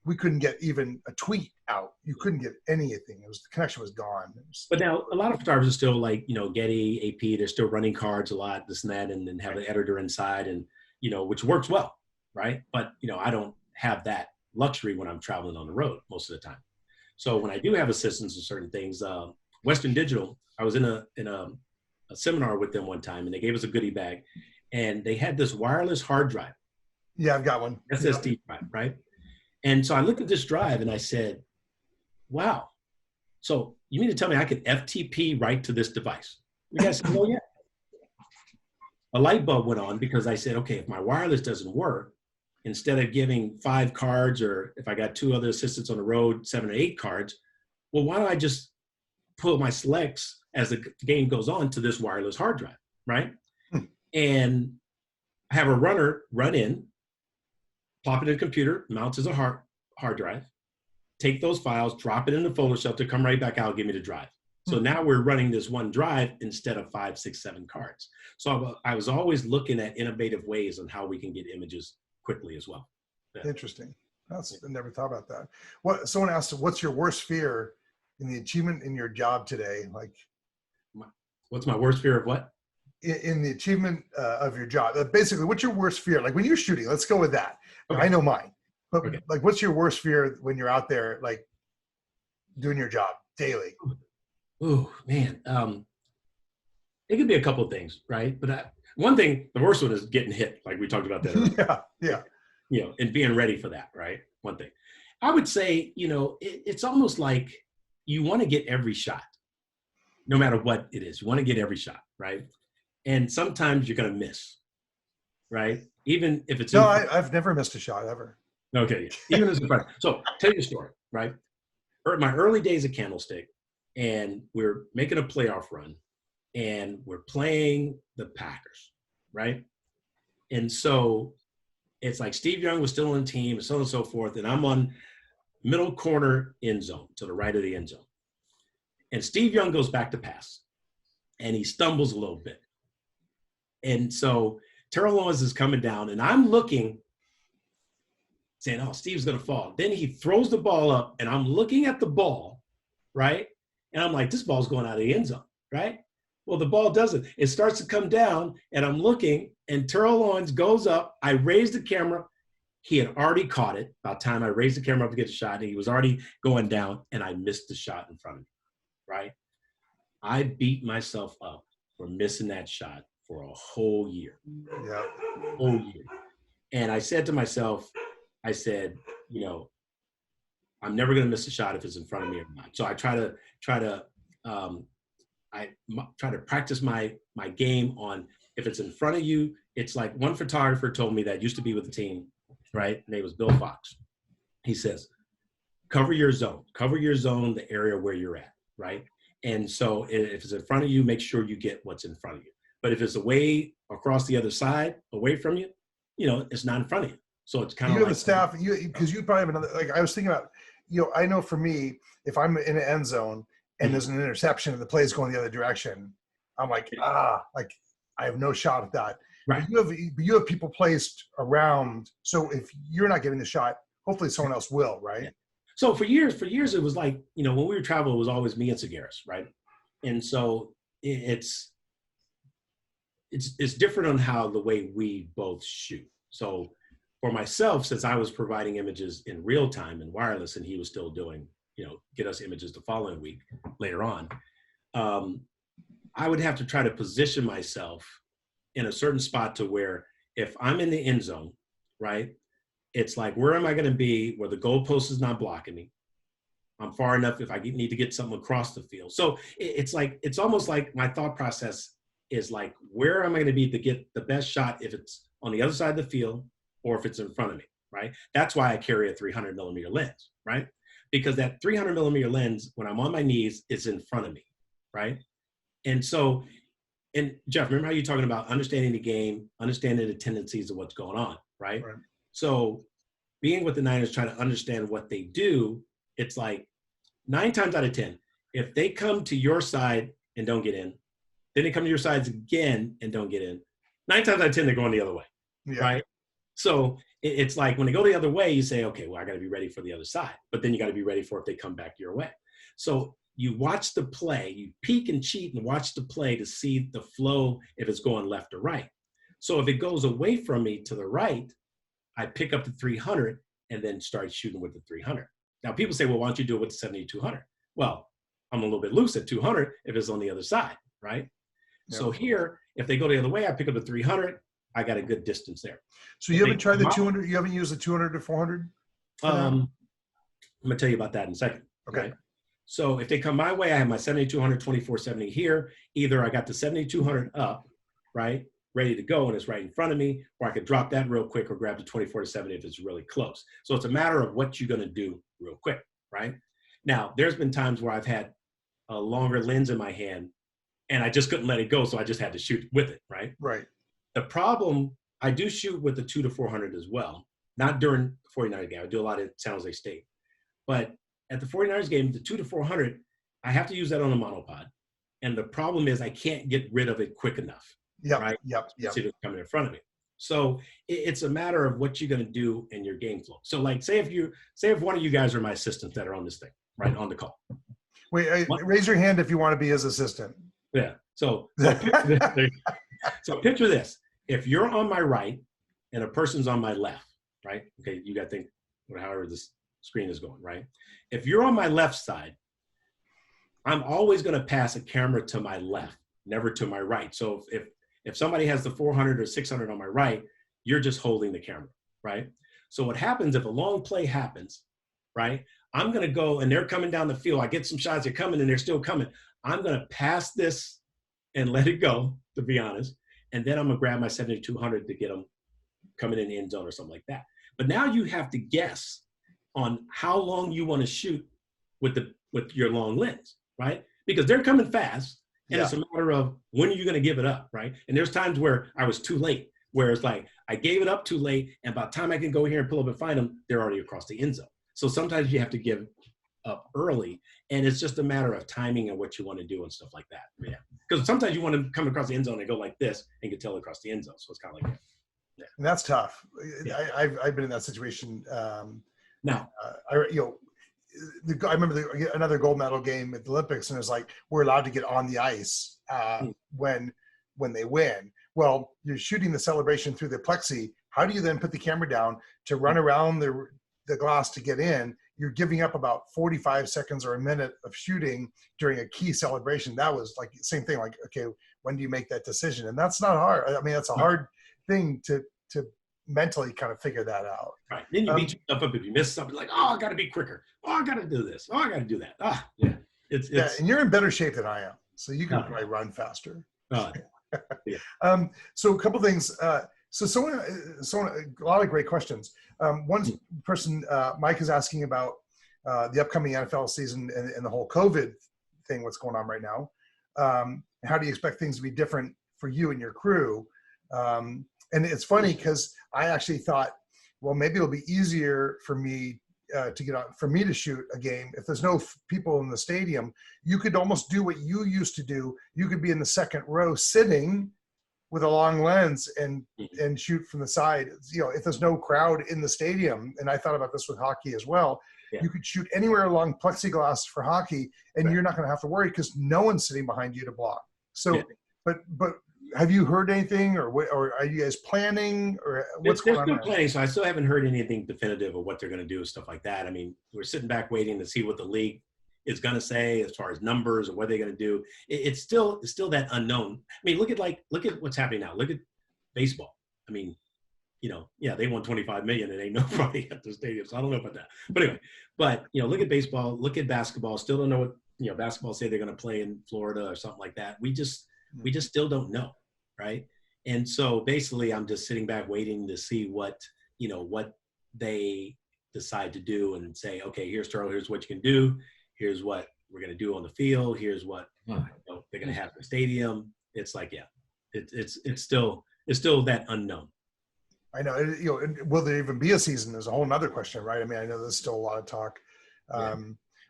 We couldn't get even a tweet out. You couldn't get anything. The connection was gone. But now a lot of photographers are still like, Getty, AP, they're still running cards a lot, this and that, and then have an editor inside, and, which works well, right? But, I don't have that luxury when I'm traveling on the road most of the time. So when I do have assistants in certain things, Western Digital, I was in a seminar with them one time, and they gave us a goodie bag, and they had this wireless hard drive. Yeah, I've got one. SSD drive, right? And so I looked at this drive and I said, wow, so you mean to tell me I could FTP right to this device? You guys said, well, yeah. A light bulb went on because I said, okay, if my wireless doesn't work, instead of giving 5 cards, or if I got 2 other assistants on the road, 7 or 8 cards, well, why don't I just put my selects as the game goes on to this wireless hard drive, right? and have a runner run in, plop it in the computer, mounts as a hard drive, take those files, drop it in the folder shelter, come right back out, give me the drive. So now we're running this one drive instead of 5, 6, 7 cards. So I was always looking at innovative ways on how we can get images quickly as well. Yeah. Interesting. I never thought about that. Someone asked, what's your worst fear in the achievement in your job today? Like, what's my worst fear of what? In the achievement of your job. Basically, what's your worst fear? Like when you're shooting, let's go with that. Okay. I know mine. But okay. Like, what's your worst fear when you're out there, like doing your job daily? Oh man, it could be a couple of things, right? But one thing, the worst one is getting hit, like we talked about that earlier. Yeah. You know, and being ready for that, right? One thing. I would say, you know, it's almost like you want to get every shot, no matter what it is. You want to get every shot, right? And sometimes you're going to miss, right? Even if it's I've never missed a shot ever. Okay, even as a friend. So tell you a story, right? My early days at Candlestick, and we're making a playoff run, and we're playing the Packers, right? And so it's like Steve Young was still on the team, and so on and so forth, and I'm on middle corner end zone, to the right of the end zone. And Steve Young goes back to pass, and he stumbles a little bit. And so Terrell Lloyd is coming down, and I'm looking, saying, oh, Steve's going to fall. Then he throws the ball up, and I'm looking at the ball, right? And I'm like, this ball's going out of the end zone, right? Well, the ball doesn't. It starts to come down, and I'm looking, and Terrell Lloyd goes up. I raised the camera. He had already caught it. By the time I raised the camera up to get the shot, and he was already going down, and I missed the shot in front of me, right? I beat myself up for missing that shot for a whole year. Yeah. Whole year. And I said to myself, I said, you know, I'm never going to miss a shot if it's in front of me or not. So I try to practice my game on, if it's in front of you. It's like one photographer told me that used to be with the team, right? His name was Bill Fox. He says, cover your zone, the area where you're at, right? And so if it's in front of you, make sure you get what's in front of you. But if it's away across the other side, away from you, you know, it's not in front of you. So it's kind of like, have a staff, because you probably have another, like I was thinking about, you know, I know for me, if I'm in an end zone and there's an interception and the play is going the other direction, I'm like, like I have no shot at that. Right. But you have people placed around. So if you're not getting the shot, hopefully someone else will, right? Yeah. So for years, it was like, you know, when we were traveling, it was always me and Segaris, right? And so it's different on how the way we both shoot. So for myself, since I was providing images in real time and wireless, and he was still doing, you know, get us images the following week later on, I would have to try to position myself in a certain spot to where if I'm in the end zone, right, it's like, where am I going to be where the goalpost is not blocking me? I'm far enough if I need to get something across the field. So it's like, it's almost like my thought process is like, where am I going to be to get the best shot if it's on the other side of the field or if it's in front of me, right? That's why I carry a 300 millimeter lens, right? Because that 300 millimeter lens, when I'm on my knees, is in front of me, right? And so, and Jeff, remember how you're talking about understanding the game, understanding the tendencies of what's going on, right? So being with the Niners, trying to understand what they do, it's like 9 times out of 10, if they come to your side and don't get in, then they come to your sides again and don't get in, 9 times out of 10, they're going the other way, right? So it's like when they go the other way, you say, okay, well, I got to be ready for the other side. But then you got to be ready for if they come back your way. So you watch the play, you peek and cheat and watch the play to see the flow if it's going left or right. So if it goes away from me to the right, I pick up the 300 and then start shooting with the 300. Now people say, well, why don't you do it with the 7200? Well, I'm a little bit loose at 200 if it's on the other side, right? Yep. So here, if they go the other way, I pick up the 300. I got a good distance there. So you haven't tried the 200? You haven't used the 200 to 400? I'm going to tell you about that in a second. Okay. Right? So if they come my way, I have my 7200, 2470 here. Either I got the 7200 up, right, ready to go, and it's right in front of me, or I could drop that real quick or grab the 2470 if it's really close. So it's a matter of what you're going to do real quick, right? Now, there's been times where I've had a longer lens in my hand, and I just couldn't let it go, so I just had to shoot with it, right? Right. The problem, I do shoot with the 2 to 400 as well. Not during the 49ers game. I do a lot at San Jose State. But at the 49ers game, the 2 to 400, I have to use that on a monopod. And the problem is I can't get rid of it quick enough. Yep, right? yep. See it coming in front of me. So it's a matter of what you're going to do in your game flow. So like, say if one of you guys are my assistants that are on this thing, right, on the call. Wait, raise your hand if you want to be his assistant. Yeah. So picture this. If you're on my right and a person's on my left, right? Okay, you got to think however this screen is going, right? If you're on my left side, I'm always going to pass a camera to my left, never to my right. So if somebody has the 400 or 600 on my right, you're just holding the camera, right? So what happens if a long play happens, right? I'm going to go and they're coming down the field. I get some shots, they're coming and they're still coming. I'm going to pass this and let it go, to be honest. And then I'm going to grab my 7200 to get them coming in the end zone or something like that. But now you have to guess on how long you want to shoot with your long lens, right? Because they're coming fast. And it's a matter of when are you going to give it up, right? And there's times where I was too late, where it's like I gave it up too late, and by the time I can go here and pull up and find them, they're already across the end zone. So sometimes you have to give up early, and it's just a matter of timing and what you want to do and stuff like that. Yeah, because sometimes you want to come across the end zone and go like this and get tail across the end zone. So it's kind of like that. Yeah. And that's tough. Yeah. I've been in that situation. Now, I remember another gold medal game at the Olympics, and it's like we're allowed to get on the ice when they win. Well, you're shooting the celebration through the plexi. How do you then put the camera down to run around the glass to get in? You're giving up about 45 seconds or a minute of shooting during a key celebration. That was like the same thing. Like, okay, when do you make that decision? And that's not hard. I mean, that's a hard thing to mentally kind of figure that out. Right. Then you beat yourself up if you miss something, like, oh, I got to be quicker. Oh, I got to do this. Oh, I got to do that. Yeah. It's and you're in better shape than I am, so you can probably run faster. Yeah. So a couple things. So someone, a lot of great questions. One person, Mike, is asking about the upcoming NFL season and the whole COVID thing, what's going on right now. How do you expect things to be different for you and your crew? And it's funny because I actually thought, well, maybe it'll be easier for me to shoot a game. If there's no people in the stadium, you could almost do what you used to do. You could be in the second row sitting with a long lens and shoot from the side. If there's no crowd in the stadium, and I thought about this with hockey as well, you could shoot anywhere along plexiglass for hockey, and you're not going to have to worry because no one's sitting behind you to block. So, but have you heard anything, or are you guys planning, or what's going on? There's still planning, so I still haven't heard anything definitive of what they're going to do and stuff like that. I mean, we're sitting back waiting to see what the league is going to say as far as numbers and what they're going to do. It's still that unknown. I mean, look at what's happening now. Look at baseball. I mean, they won $25 million and ain't nobody at the stadium. So I don't know about that. But anyway, look at baseball, look at basketball. Still don't know what basketball say they're going to play in Florida or something like that. We just still don't know, right? And so basically, I'm just sitting back waiting to see what they decide to do and say, okay, here's Terrell, here's what you can do. Here's what we're going to do on the field. Here's what they're going to have in the stadium. It's like, it's still that unknown. I know, will there even be a season is a whole nother question, right? I mean, I know there's still a lot of talk,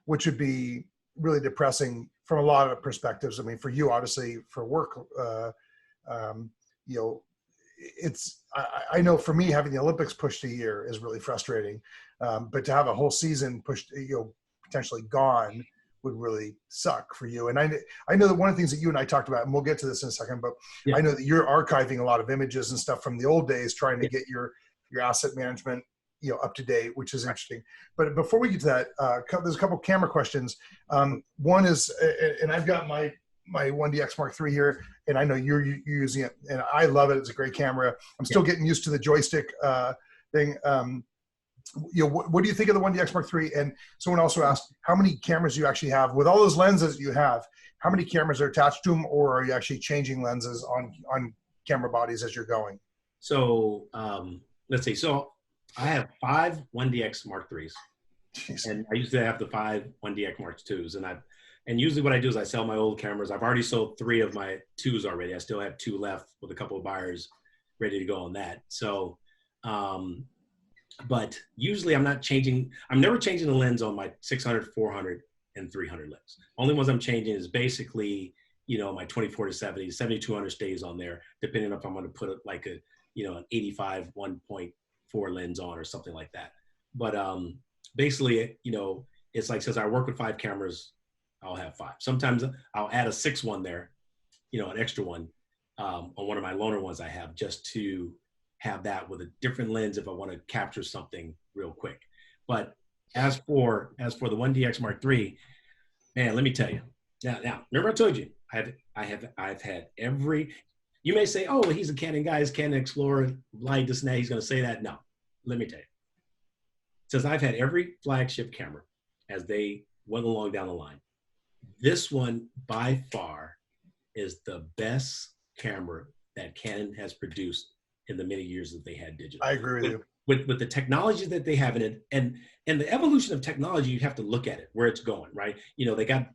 which would be really depressing from a lot of perspectives. I mean, for you, obviously, for work, I know for me, having the Olympics pushed a year is really frustrating. But to have a whole season pushed, potentially gone would really suck for you. And I know that one of the things that you and I talked about, and we'll get to this in a second, but I know that you're archiving a lot of images and stuff from the old days, trying to get your asset management, up to date, which is interesting. But before we get to that, there's a couple camera questions. One is, and I've got my 1DX Mark III here, and I know you're using it, and I love it. It's a great camera. I'm still getting used to the joystick thing. What do you think of the 1DX Mark III? And someone also asked, how many cameras do you actually have? With all those lenses you have, how many cameras are attached to them, or are you actually changing lenses on camera bodies as you're going? So let's see. So I have 5 1DX Mark IIIs. Jeez. And I used to have the 5 1DX Mark IIs. And usually what I do is I sell my old cameras. I've already sold 3 of my 2s already. I still have 2 left with a couple of buyers. ready to go on that. So, but usually I'm never changing the lens on my 600, 400, and 300 lens. Only ones I'm changing is basically, my 24 to 70, 7200 stays on there, depending on if I'm going to put it like an 85 1.4 lens on or something like that. But basically, it's like, since I work with 5 cameras, I'll have 5. Sometimes I'll add a 6th one there, an extra one on one of my loaner ones I have, just to have that with a different lens if I want to capture something real quick. But as for the 1DX Mark III, man, let me tell you. Now, remember I told you I've had every. You may say, oh, well, he's a Canon guy, he's Canon Explorer, light, this and that. He's going to say that. No, let me tell you. Since I've had every flagship camera as they went along down the line, this one by far is the best camera that Canon has produced in the many years that they had digital. I agree with you. With the technology that they have in it, and the evolution of technology, you have to look at it, where it's going, right? They got,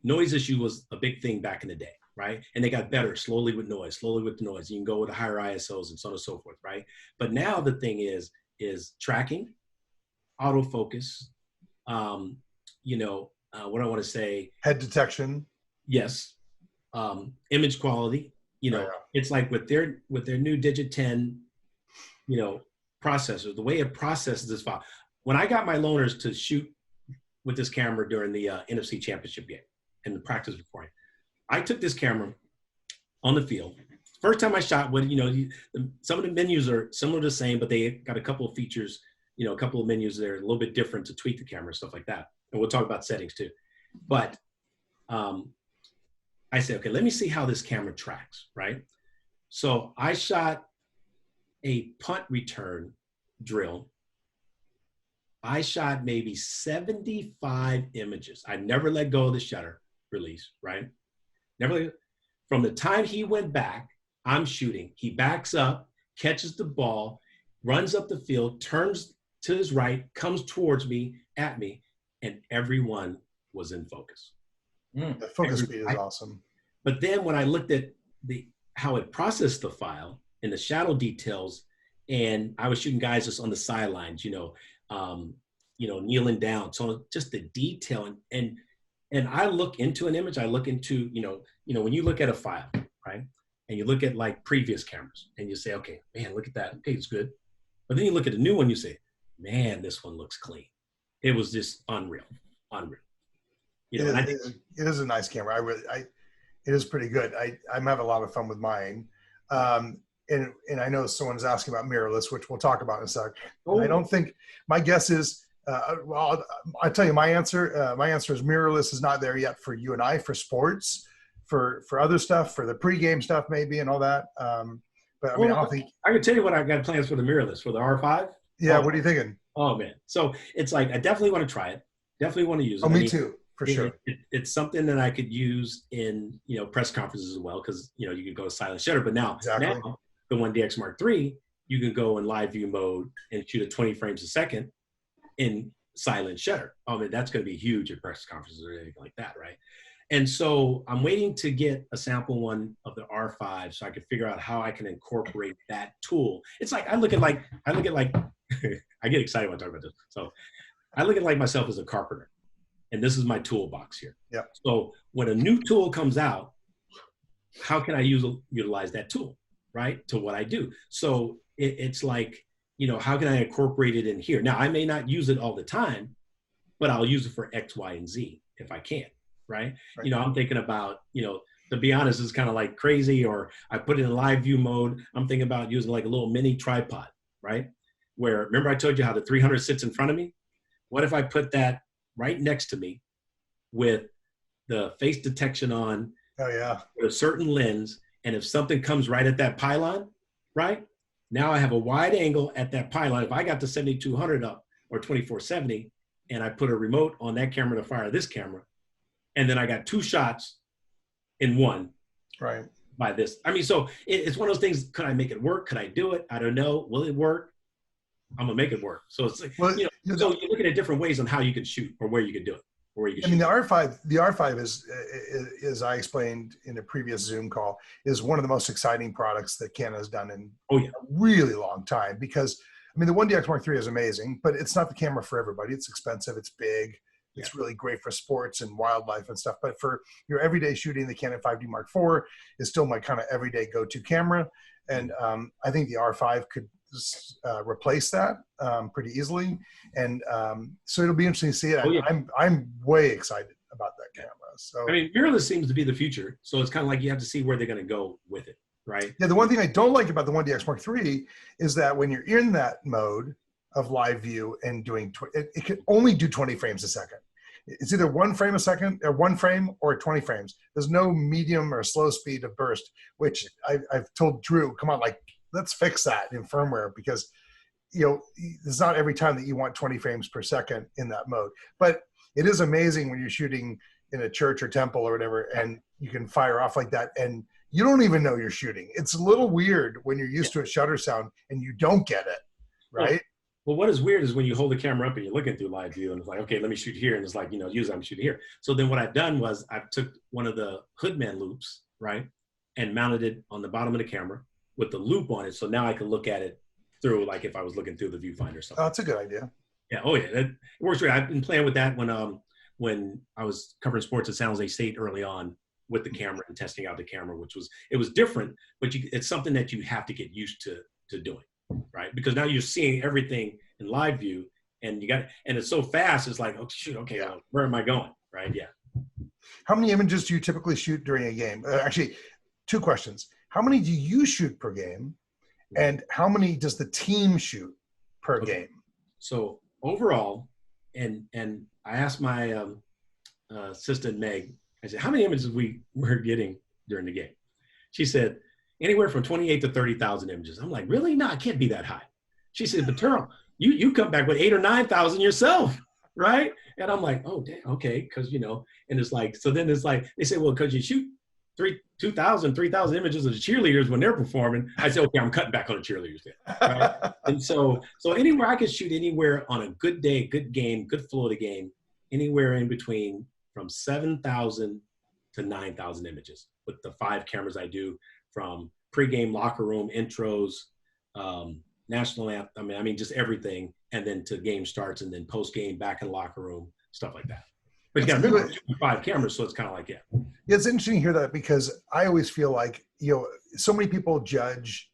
noise issue was a big thing back in the day, right? And they got better slowly with noise. You can go with the higher ISOs and so on and so forth, right? But now the thing is tracking, autofocus, what I want to say. Head detection. Yes. Image quality, It's like with their new Digit 10, processor, the way it processes this file. When I got my loaners to shoot with this camera during the NFC Championship game and the practice recording, I took this camera on the field. First time I shot with, some of the menus are similar to the same, but they got a couple of features, a couple of menus that are a little bit different to tweak the camera, stuff like that. And we'll talk about settings too. But I said, okay, let me see how this camera tracks, right? So I shot a punt return drill. I shot maybe 75 images. I never let go of the shutter release, right? From the time he went back, I'm shooting. He backs up, catches the ball, runs up the field, turns to his right, comes towards me, at me, and everyone was in focus. The focus speed is awesome. But then when I looked at how it processed the file and the shadow details, and I was shooting guys just on the sidelines, kneeling down. So just the detail, and I look into an image. I look into, when you look at a file, right, and you look at like previous cameras, and you say, okay, man, look at that. Okay, it's good. But then you look at a new one, you say, man, this one looks clean. It was just unreal. It is a nice camera. It is pretty good. I'm having a lot of fun with mine. And I know someone's asking about mirrorless, which we'll talk about in a sec. Oh. I don't think, my guess is, I'll tell you my answer. My answer is mirrorless is not there yet for you and I, for sports, for other stuff, for the pregame stuff maybe and all that. But I mean, I don't think. I can tell you what I've got plans for the mirrorless, for the R5. Yeah, what are you thinking? Oh, man. So it's like, I definitely want to try it. Definitely want to use it. Oh, me too. For sure. It's something that I could use in, press conferences as well, because, you could go silent shutter. But now the 1DX Mark III, you can go in live view mode and shoot at 20 frames a second in silent shutter. I mean, that's going to be huge at press conferences or anything like that, right? And so I'm waiting to get a sample one of the R5 so I can figure out how I can incorporate that tool. It's like, I look at like, I get excited when I talk about this. So I look at like myself as a carpenter. And this is my toolbox here. Yeah. So when a new tool comes out, how can I utilize that tool, right, to what I do? So it's like, how can I incorporate it in here? Now, I may not use it all the time, but I'll use it for X, Y, and Z if I can, right? I'm thinking about, to be honest, it's kind of like crazy, or I put it in live view mode. I'm thinking about using like a little mini tripod, right? Where, remember I told you how the 300 sits in front of me? What if I put that right next to me with the face detection on, with a certain lens, and if something comes right at that pylon, right, now I have a wide angle at that pylon. If I got the 7200 up or 2470 and I put a remote on that camera to fire this camera, and then I got 2 shots in one, right, by this. I mean, so it's one of those things. Could I make it work? Could I do it? I don't know. Will it work? I'm gonna make it work. So it's like, so you're looking at different ways on how you can shoot or where you can do it. or you can I mean, shoot. the R5 is, as I explained in a previous Zoom call, is one of the most exciting products that Canon has done in a really long time. Because I mean, the 1DX Mark III is amazing, but it's not the camera for everybody. It's expensive. It's big. It's really great for sports and wildlife and stuff. But for your everyday shooting, the Canon 5D Mark IV is still my kind of everyday go-to camera. And I think the R5 could replace that pretty easily. And so it'll be interesting to see it. I'm way excited about that camera. So I mean, mirrorless seems to be the future. So it's kind of like you have to see where they're going to go with it, right? Yeah, the one thing I don't like about the 1DX Mark III is that when you're in that mode of live view and doing, it can only do 20 frames a second. It's either 1 frame a second, or 1 frame, or 20 frames. There's no medium or slow speed of burst, which I've told Drew, come on, like, let's fix that in firmware, because it's not every time that you want 20 frames per second in that mode. But it is amazing when you're shooting in a church or temple or whatever, and you can fire off like that, and you don't even know you're shooting. It's a little weird when you're used to a shutter sound and you don't get it, right? Well, what is weird is when you hold the camera up and you're looking through live view and it's like, okay, let me shoot here. And it's like, usually I'm shooting here. So then what I've done was I took one of the Hoodman loops, right, and mounted it on the bottom of the camera with the loop on it. So now I can look at it through, like if I was looking through the viewfinder or something. Oh, that's a good idea. Yeah. Oh yeah. It works great. I've been playing with that when I was covering sports at San Jose State early on with the camera and testing out the camera, it was different, but it's something that you have to get used to doing, right? Because now you're seeing everything in live view, and it's so fast. It's like, oh shoot, okay, where am I going, right? Yeah. How many images do you typically shoot during a game? Actually, 2 questions. How many do you shoot per game, and how many does the team shoot per game? So overall, and I asked my assistant Meg, I said, how many images we're getting during the game? She said, anywhere from 28 to 30,000 images. I'm like, really? No, it can't be that high. She said, but Terrell, you come back with 8,000 or 9,000 yourself, right? And I'm like, oh, damn, okay, because, and it's like, so then it's like, they say, well, because you shoot 2,000, 3,000 images of the cheerleaders when they're performing. I say, okay, I'm cutting back on the cheerleaders then, right? And so anywhere I could shoot anywhere on a good day, good game, good flow of the game, anywhere in between from 7,000 to 9,000 images with the 5 cameras I do, from pregame, locker room, intros, national anthem, I mean, just everything, and then to game starts, and then post-game, back in the locker room, stuff like that. But you got to remember, 5 cameras, so it's kind of like, It's interesting to hear that, because I always feel like, so many people judge,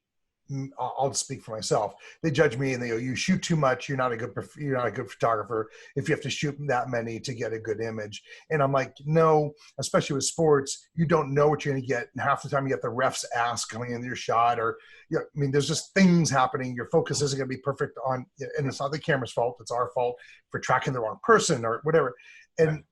I'll speak for myself. They judge me and they go, you shoot too much. You're not a good photographer if you have to shoot that many to get a good image. And I'm like, no, especially with sports, you don't know what you're going to get. And half the time you get the ref's ass coming in your shot, or, I mean, there's just things happening. Your focus isn't going to be perfect on, and it's not the camera's fault. It's our fault for tracking the wrong person or whatever. And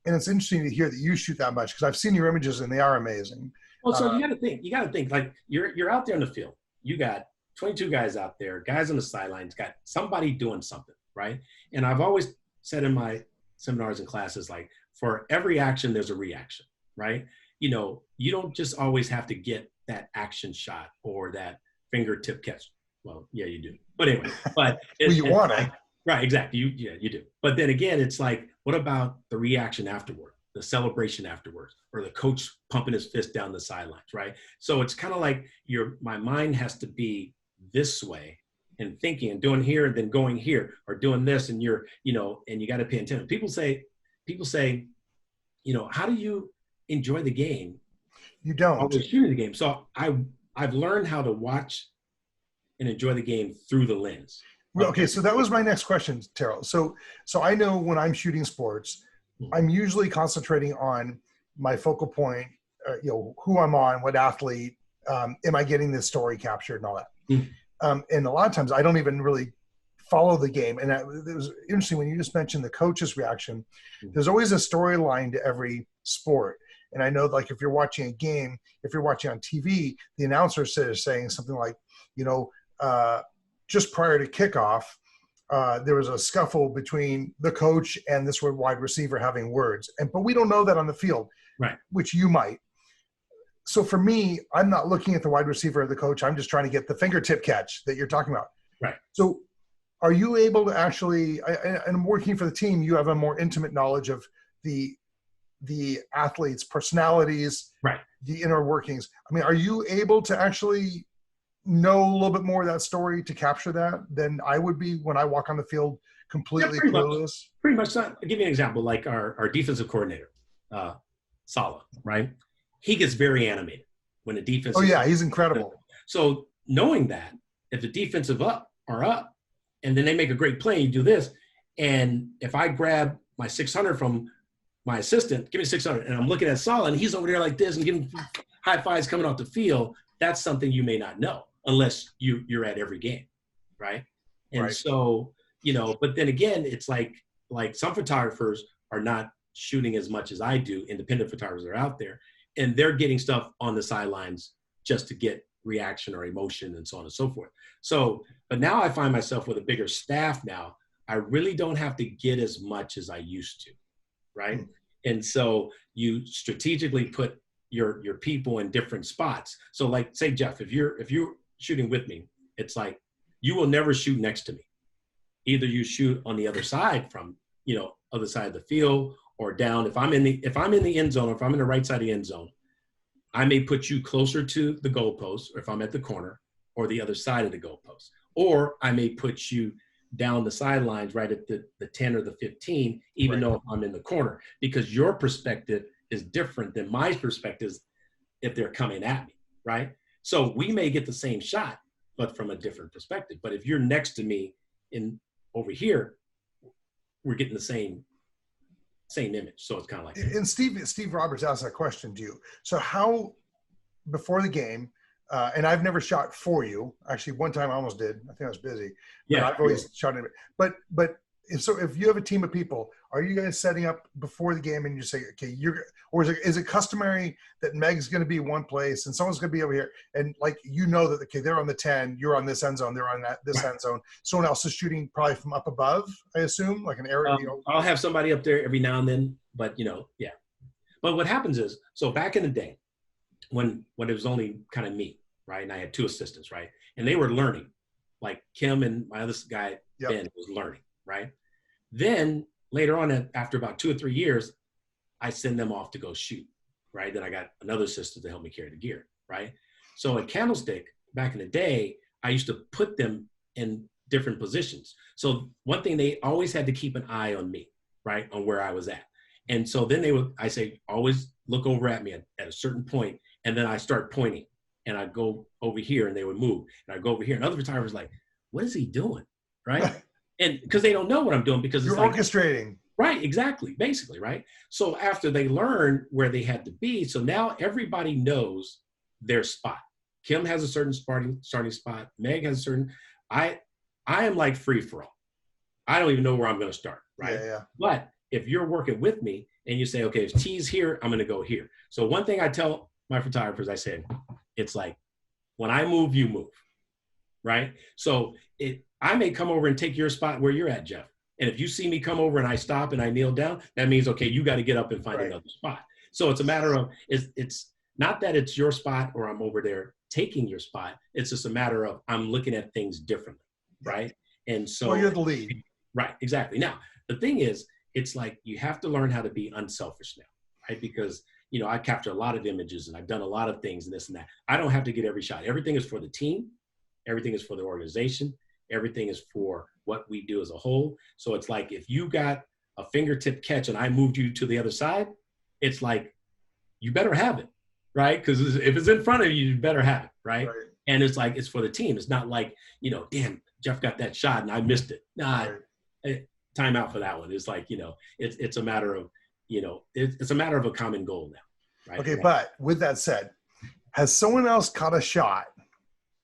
it's interesting to hear that you shoot that much, because I've seen your images and they are amazing. Well, so you got to think like you're out there in the field. You got 22 guys out there, guys on the sidelines, got somebody doing something, right? And I've always said in my seminars and classes, like, for every action, there's a reaction, right? You don't just always have to get that action shot or that fingertip catch. Well, yeah, you do. But anyway, well, you want it. Right, exactly. You do. But then again, it's like, what about the reaction afterward, the celebration afterwards, or the coach pumping his fist down the sidelines, right? So it's kind of like my mind has to be this way and thinking and doing here and then going here, or doing this, and and you got to pay attention. People say, how do you enjoy the game? You don't. Always shooting the game. So I've learned how to watch and enjoy the game through the lens. Okay, so that was my next question, Terrell. So I know when I'm shooting sports, I'm usually concentrating on my focal point, who I'm on, what athlete, am I getting this story captured and all that. And a lot of times I don't even really follow the game. And it was interesting when you just mentioned the coach's reaction. There's always a storyline to every sport. And I know, like, if you're watching a game, if you're watching on TV, the announcer is saying something like, just prior to kickoff, there was a scuffle between the coach and this wide receiver having words. But we don't know that on the field, right? Which you might. So for me, I'm not looking at the wide receiver or the coach. I'm just trying to get the fingertip catch that you're talking about. Right. So are you able to actually, and working for the team, you have a more intimate knowledge of the athletes' personalities, Right. the inner workings. I mean, are you able to actually know a little bit more of that story to capture that than I would be when I walk on the field completely clueless? Pretty much. I'll give you an example, like our defensive coordinator, Saleh, right? He gets very animated when the defense. Oh yeah, he's incredible. So knowing that, if the defensive are up, and then they make a great play, you do this, and if I grab my 600 from my assistant, give me 600, and I'm looking at Saleh, and he's over there like this and giving high fives coming off the field, that's something you may not know unless you're at every game, right? And right. So, but then again, it's like some photographers are not shooting as much as I do. Independent photographers are out there, and they're getting stuff on the sidelines just to get reaction or emotion and so on and so forth. So, but now I find myself with a bigger staff now. I really don't have to get as much as I used to, right? And so you strategically put your people in different spots. So like, say, Jeff, if you're shooting with me, it's like you will never shoot next to me. Either you shoot on the other side from, other side of the field, or down. If I'm in the end zone, or if I'm in the right side of the end zone, I may put you closer to the goalpost, or if I'm at the corner, or the other side of the goalpost. Or I may put you down the sidelines right at the 10 or the 15, even right. though I'm in the corner, because your perspective is different than my perspective if they're coming at me, right? So we may get the same shot, but from a different perspective. But if you're next to me over here, we're getting the same image. So it's kind of like that. And Steve Roberts asked that question to you. So how, before the game, and I've never shot for you. Actually, one time I almost did. I think I was busy. But I've always shot it. But if you have a team of people, are you guys setting up before the game and you say, okay, or is it customary that Meg's going to be one place and someone's going to be over here, and like that okay, they're on the 10, you're on this end zone, they're on this end zone. Someone else is shooting probably from up above, I assume, like an area. I'll have somebody up there every now and then, but yeah. But what happens is, so back in the day, when it was only kind of me, right, and I had two assistants, right, and they were learning, like Kim and my other guy Ben was learning, right. Then later on, after about 2 or 3 years, I send them off to go shoot, right? Then I got another assistant to help me carry the gear, right? So at Candlestick, back in the day, I used to put them in different positions. So one thing, they always had to keep an eye on me, right, on where I was at. And so then I say, always look over at me at a certain point, and then I start pointing, and I go over here, and they would move, and I go over here, and other photographers like, what is he doing, right? And because they don't know what I'm doing, because you're orchestrating. Right, exactly, basically, right? So after they learned where they had to be, so now everybody knows their spot. Kim has a certain starting spot. Meg has a certain, I am like free for all. I don't even know where I'm going to start, right? Yeah. But if you're working with me and you say, okay, if T's here, I'm going to go here. So one thing I tell my photographers, I say, it's like, when I move, you move, right? So I may come over and take your spot where you're at, Jeff. And if you see me come over and I stop and I kneel down, that means, okay, you got to get up and find another spot. So it's a matter of, it's not that it's your spot or I'm over there taking your spot. It's just a matter of, I'm looking at things differently, right? And so— well, you're the lead. Right, exactly. Now, the thing is, it's like you have to learn how to be unselfish now, right? Because, I capture a lot of images and I've done a lot of things and this and that. I don't have to get every shot. Everything is for the team. Everything is for the organization. Everything is for what we do as a whole. So it's like, if you got a fingertip catch and I moved you to the other side, it's like, you better have it, right? Because if it's in front of you, you better have it, right? And it's like, it's for the team. It's not like, damn, Jeff got that shot and I missed it. Nah, time out for that one. It's like, it's a matter of, it's a matter of a common goal now, right? Okay, but with that said, has someone else caught a shot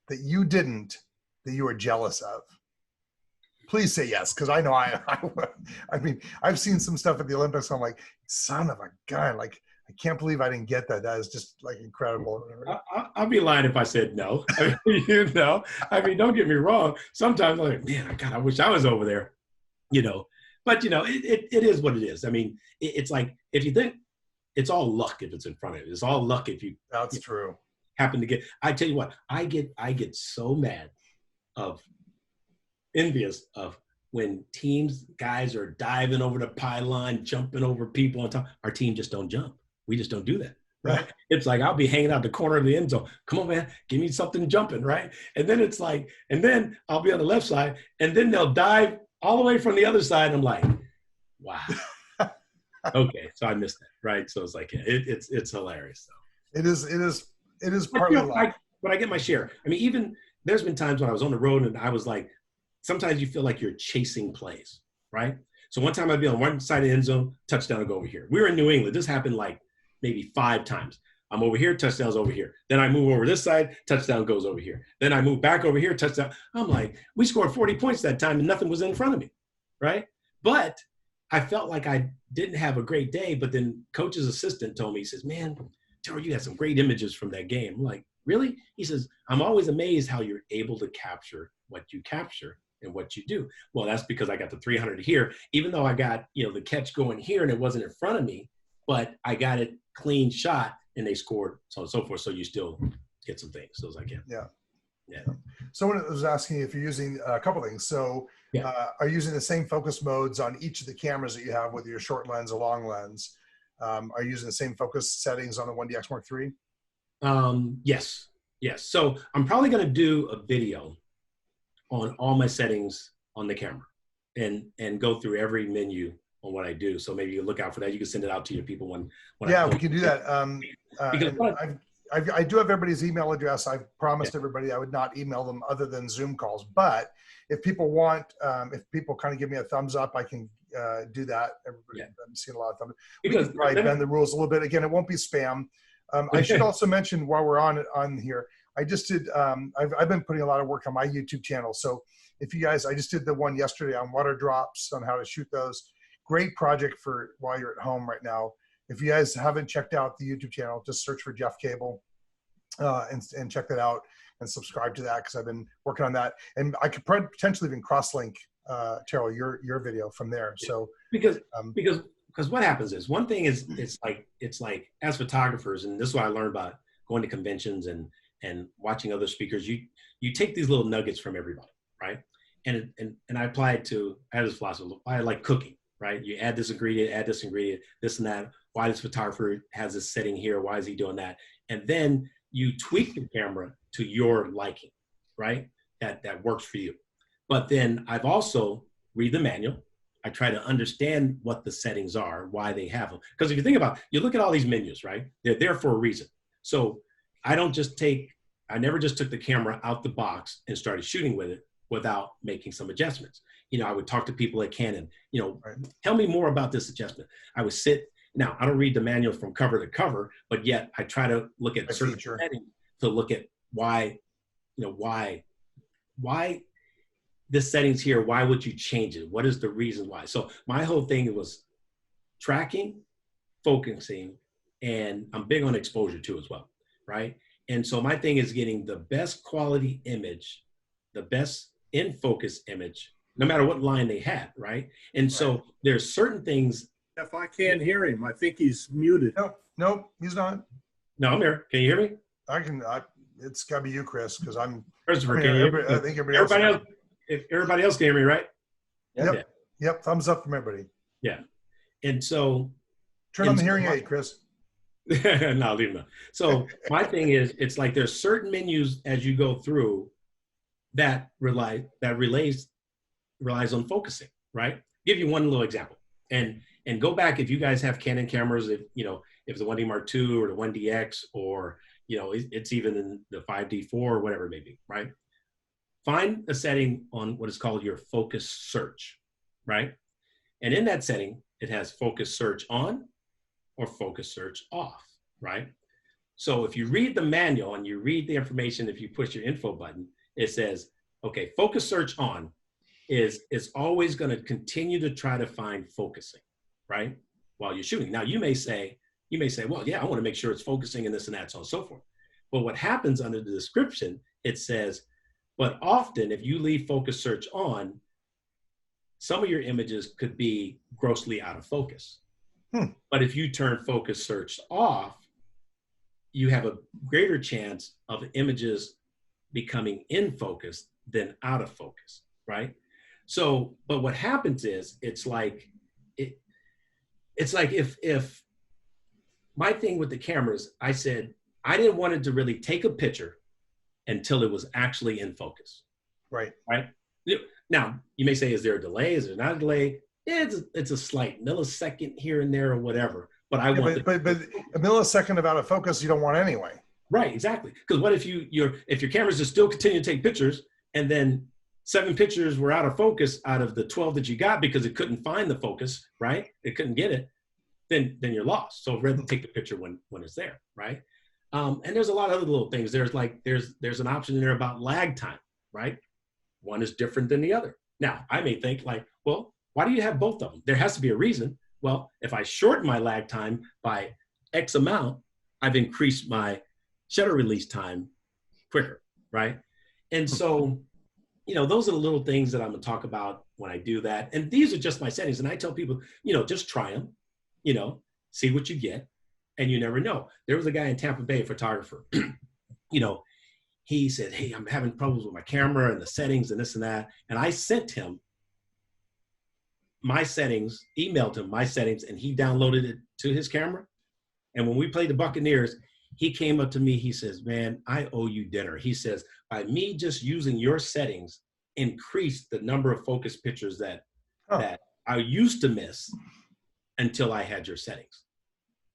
that you didn't, that you were jealous of? Please say yes, because I know I mean, I've seen some stuff at the Olympics. I'm like, son of a gun! Like, I can't believe I didn't get that. That is just like incredible. I'll be lying if I said no. I mean, don't get me wrong. Sometimes I'm like, man, God, I wish I was over there. But it is what it is. I mean, it's like, if you think, it's all luck if it's in front of you. It's all luck if you— that's true. Happen to get— I tell you what, I get so mad envious of when teams, guys are diving over the pylon, jumping over people on top, our team just don't jump. We just don't do that. Right. It's like, I'll be hanging out the corner of the end zone. Come on, man, give me something jumping. Right. And then it's like, and then I'll be on the left side and then they'll dive all the way from the other side. I'm like, wow. Okay. So I missed that. Right. So it's like, it's hilarious. So it is partly life. But I get my share. I mean, even there's been times when I was on the road and I was like, sometimes you feel like you're chasing plays. Right. So one time I'd be on one side of the end zone, touchdown will go over here. We were in New England. This happened like maybe 5 times. I'm over here, touchdown's over here. Then I move over this side, touchdown goes over here. Then I move back over here, touchdown. I'm like, we scored 40 points that time and nothing was in front of me, right? But I felt like I didn't have a great day, but then coach's assistant told me, he says, man, Terrell, you had some great images from that game. I'm like, really? He says, I'm always amazed how you're able to capture what you capture and what you do. Well, that's because I got the 300 here, even though I got, the catch going here and it wasn't in front of me, but I got it clean shot and they scored, so on and so forth. So you still get some things. So it's like, yeah. Someone was asking if you're using a couple things. So are you using the same focus modes on each of the cameras that you have, whether your short lens or long lens? Are you using the same focus settings on the 1DX Mark III? Yes. So I'm probably going to do a video on all my settings on the camera and go through every menu on what I do. So maybe you look out for that. You can send it out to your people when we can do that. I do have everybody's email address. I've promised everybody I would not email them other than Zoom calls. But if people want, if people kind of give me a thumbs up, I can do that. Everybody, I'm seeing a lot of thumbs. We can probably bend the rules a little bit. Again, it won't be spam. I should also mention while we're on here, I just did, I've been putting a lot of work on my YouTube channel. So if you guys, I just did the one yesterday on water drops, on how to shoot those. Great project for while you're at home right now. If you guys haven't checked out the YouTube channel, just search for Jeff Cable and check that out and subscribe to that, because I've been working on that. And I could potentially even cross-link, Terrell, your video from there. So because what happens is, one thing is, it's like as photographers, and this is what I learned about going to conventions and watching other speakers, you take these little nuggets from everybody, right? And I apply it to, I have this philosophy, I like cooking. Right? You add this ingredient, this and that. Why this photographer has this setting here? Why is he doing that? And then you tweak the camera to your liking, right? That works for you. But then I've also read the manual. I try to understand what the settings are, why they have them. Because if you think about it, you look at all these menus, right? They're there for a reason. So I never just took the camera out the box and started shooting with it without making some adjustments. I would talk to people at Canon, tell me more about this adjustment. I would sit, now I don't read the manual from cover to cover, but yet I try to look at certain settings to look at why this setting's here, why would you change it? What is the reason why? So my whole thing was tracking, focusing, and I'm big on exposure too as well, right? And so my thing is getting the best quality image, the best in focus image, no matter what line they had, right? And so there's certain things. If I can't hear him, I think he's muted. No, he's not. No, I'm here. Can you hear me? It's got to be you, Chris, because I'm. Christopher, can you hear me? I think everybody else. If everybody else can hear me, right? Yep. Thumbs up from everybody. Yeah. And so. Turn on the hearing aid, Chris. No, leave them. So my thing is, it's like there's certain menus as you go through that relies on focusing, right? Give you one little example, and go back if you guys have Canon cameras, if it's the 1D Mark II or the 1DX, or it's even in the 5D4 or whatever it may be, right? Find a setting on what is called your focus search, right? And in that setting, it has focus search on or focus search off, right? So if you read the manual and you read the information, if you push your info button, it says, okay, focus search on is always going to continue to try to find focusing, right? While you're shooting. Now you may say, well, yeah, I want to make sure it's focusing and this and that, so on and so forth. But what happens under the description, it says, but often if you leave focus search on, some of your images could be grossly out of focus. But if you turn focus search off, you have a greater chance of images becoming in focus than out of focus, right? So, but what happens is it's like if my thing with the cameras, I said, I didn't want it to really take a picture until it was actually in focus. Right. Right. Now, you may say, is there a delay? Is there not a delay? It's a slight millisecond here and there or whatever. But I want but a millisecond of out of focus you don't want anyway. Right, exactly. Because what if your cameras just still continue to take pictures, and then 7 pictures were out of focus out of the 12 that you got because it couldn't find the focus, right? It couldn't get it. Then you're lost. So rather take the picture when it's there, right? And there's a lot of other little things. There's an option in there about lag time, right? One is different than the other. Now, I may think like, well, why do you have both of them? There has to be a reason. Well, if I shorten my lag time by X amount, I've increased my shutter release time quicker, right? And so, those are the little things that I'm gonna talk about when I do that. And these are just my settings. And I tell people, just try them, see what you get, and you never know. There was a guy in Tampa Bay, a photographer, he said, hey, I'm having problems with my camera and the settings and this and that. And I sent him my settings, emailed him my settings, and he downloaded it to his camera. And when we played the Buccaneers, he came up to me, he says, man, I owe you dinner. He says, by me just using your settings, increased the number of focus pictures that I used to miss until I had your settings.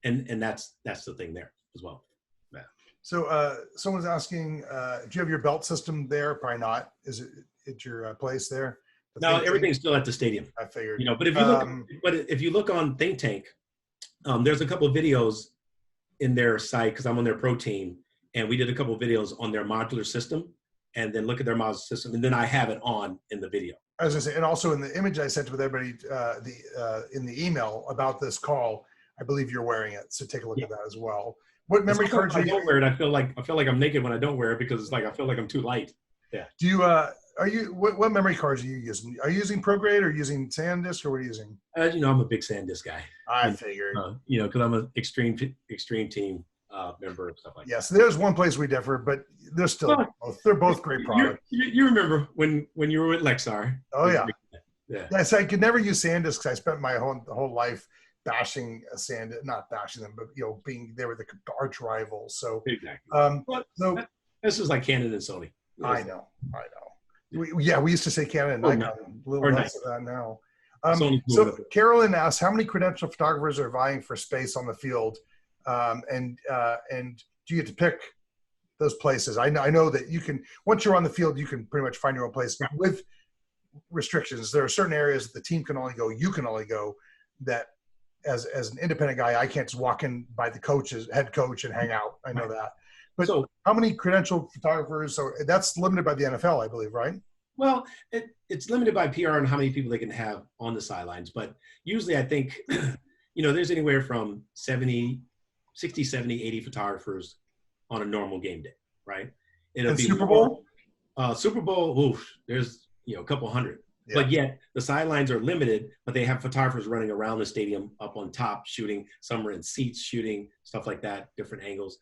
And that's the thing there as well. Yeah. So someone's asking, do you have your belt system there? Probably not. Is it at your place there? No, everything's still at the stadium. I figured. But if you look on Think Tank, there's a couple of videos in their site because I'm on their pro team, and we did a couple of videos on their modular system, and then look at their modular system, and then I have it on in the video. I was gonna say, and also in the image I sent with everybody, in the email about this call, I believe you're wearing it. So take a look at that as well. What memory cards? I don't wear it. I feel like I'm naked when I don't wear it because it's like I feel like I'm too light. Yeah. Do you? What memory cards are you using? Are you using ProGrade or using SanDisk, or what are you using? I'm a big SanDisk guy. I figured. Because I'm an extreme team member and stuff like that. Yes, there's one place we differ, but they're both great products. You remember when you were with Lexar? Oh yeah. Yeah. Yes, I could never use SanDisk because I spent my whole life bashing not bashing them, but being there with the arch rivals. So exactly. This is like Canon and Sony. I know. We used to say Canon and Nikon. A little less of that now. So Carolyn asks, how many credentialed photographers are vying for space on the field? And do you get to pick those places? I know that you can, once you're on the field, you can pretty much find your own place with restrictions. There are certain areas that the team can only go, you can only go, that as an independent guy, I can't just walk in by the head coach and hang out. I know that. But so, how many credentialed photographers? So that's limited by the NFL, I believe, right? Well, it's limited by PR and how many people they can have on the sidelines. But usually I think, there's anywhere from 60, 70, 80 photographers on a normal game day, right? It'll be Super Bowl? Super Bowl, there's, a couple hundred. Yeah. But yet the sidelines are limited, but they have photographers running around the stadium up on top shooting. Some are in seats shooting, stuff like that, different angles.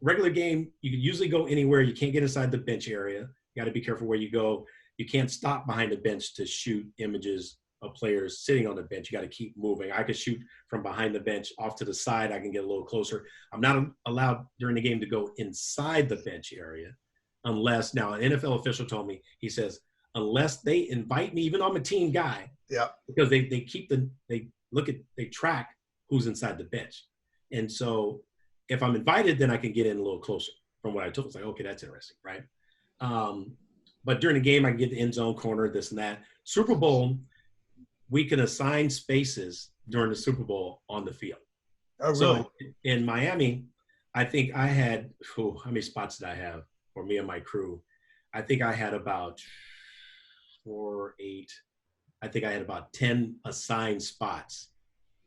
Regular game, you can usually go anywhere. You can't get inside the bench area. You got to be careful where you go. You can't stop behind the bench to shoot images of players sitting on the bench. You got to keep moving. I could shoot from behind the bench off to the side. I can get a little closer. I'm not allowed during the game to go inside the bench area unless, now an NFL official told me, he says, unless they invite me, even though I'm a team guy, because they track who's inside the bench. And so if I'm invited, then I can get in a little closer from what I told. It's like, okay, that's interesting, right? But during the game, I can get the end zone corner, this and that. Super Bowl, we can assign spaces during the Super Bowl on the field. Oh, really? So in Miami, I think I had, how many spots did I have for me and my crew? I think I had about 10 assigned spots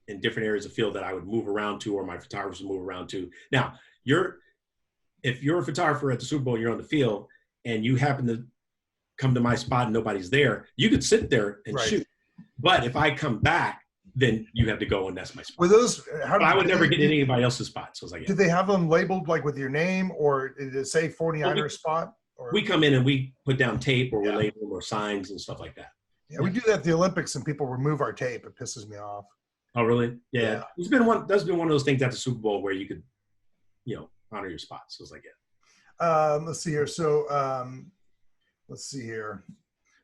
in different areas of field that I would move around to, or my photographers would move around to. Now, if you're a photographer at the Super Bowl and you're on the field and you happen to come to my spot and nobody's there, you could sit there and shoot. But if I come back, then you have to go, and that's my spot. Were those? I would never get anybody else's spot. So I was like, did they have them labeled like with your name, or did it say 49er spot? or we come in and we put down tape or we Yeah. label or signs and stuff like that. yeah, we do that at the Olympics and people remove our tape. It pisses me off. Oh, really? Yeah. Yeah. That's been one of those things at the Super Bowl where you could, honor your spots. So it's like, yeah. Let's see here. So let's see here.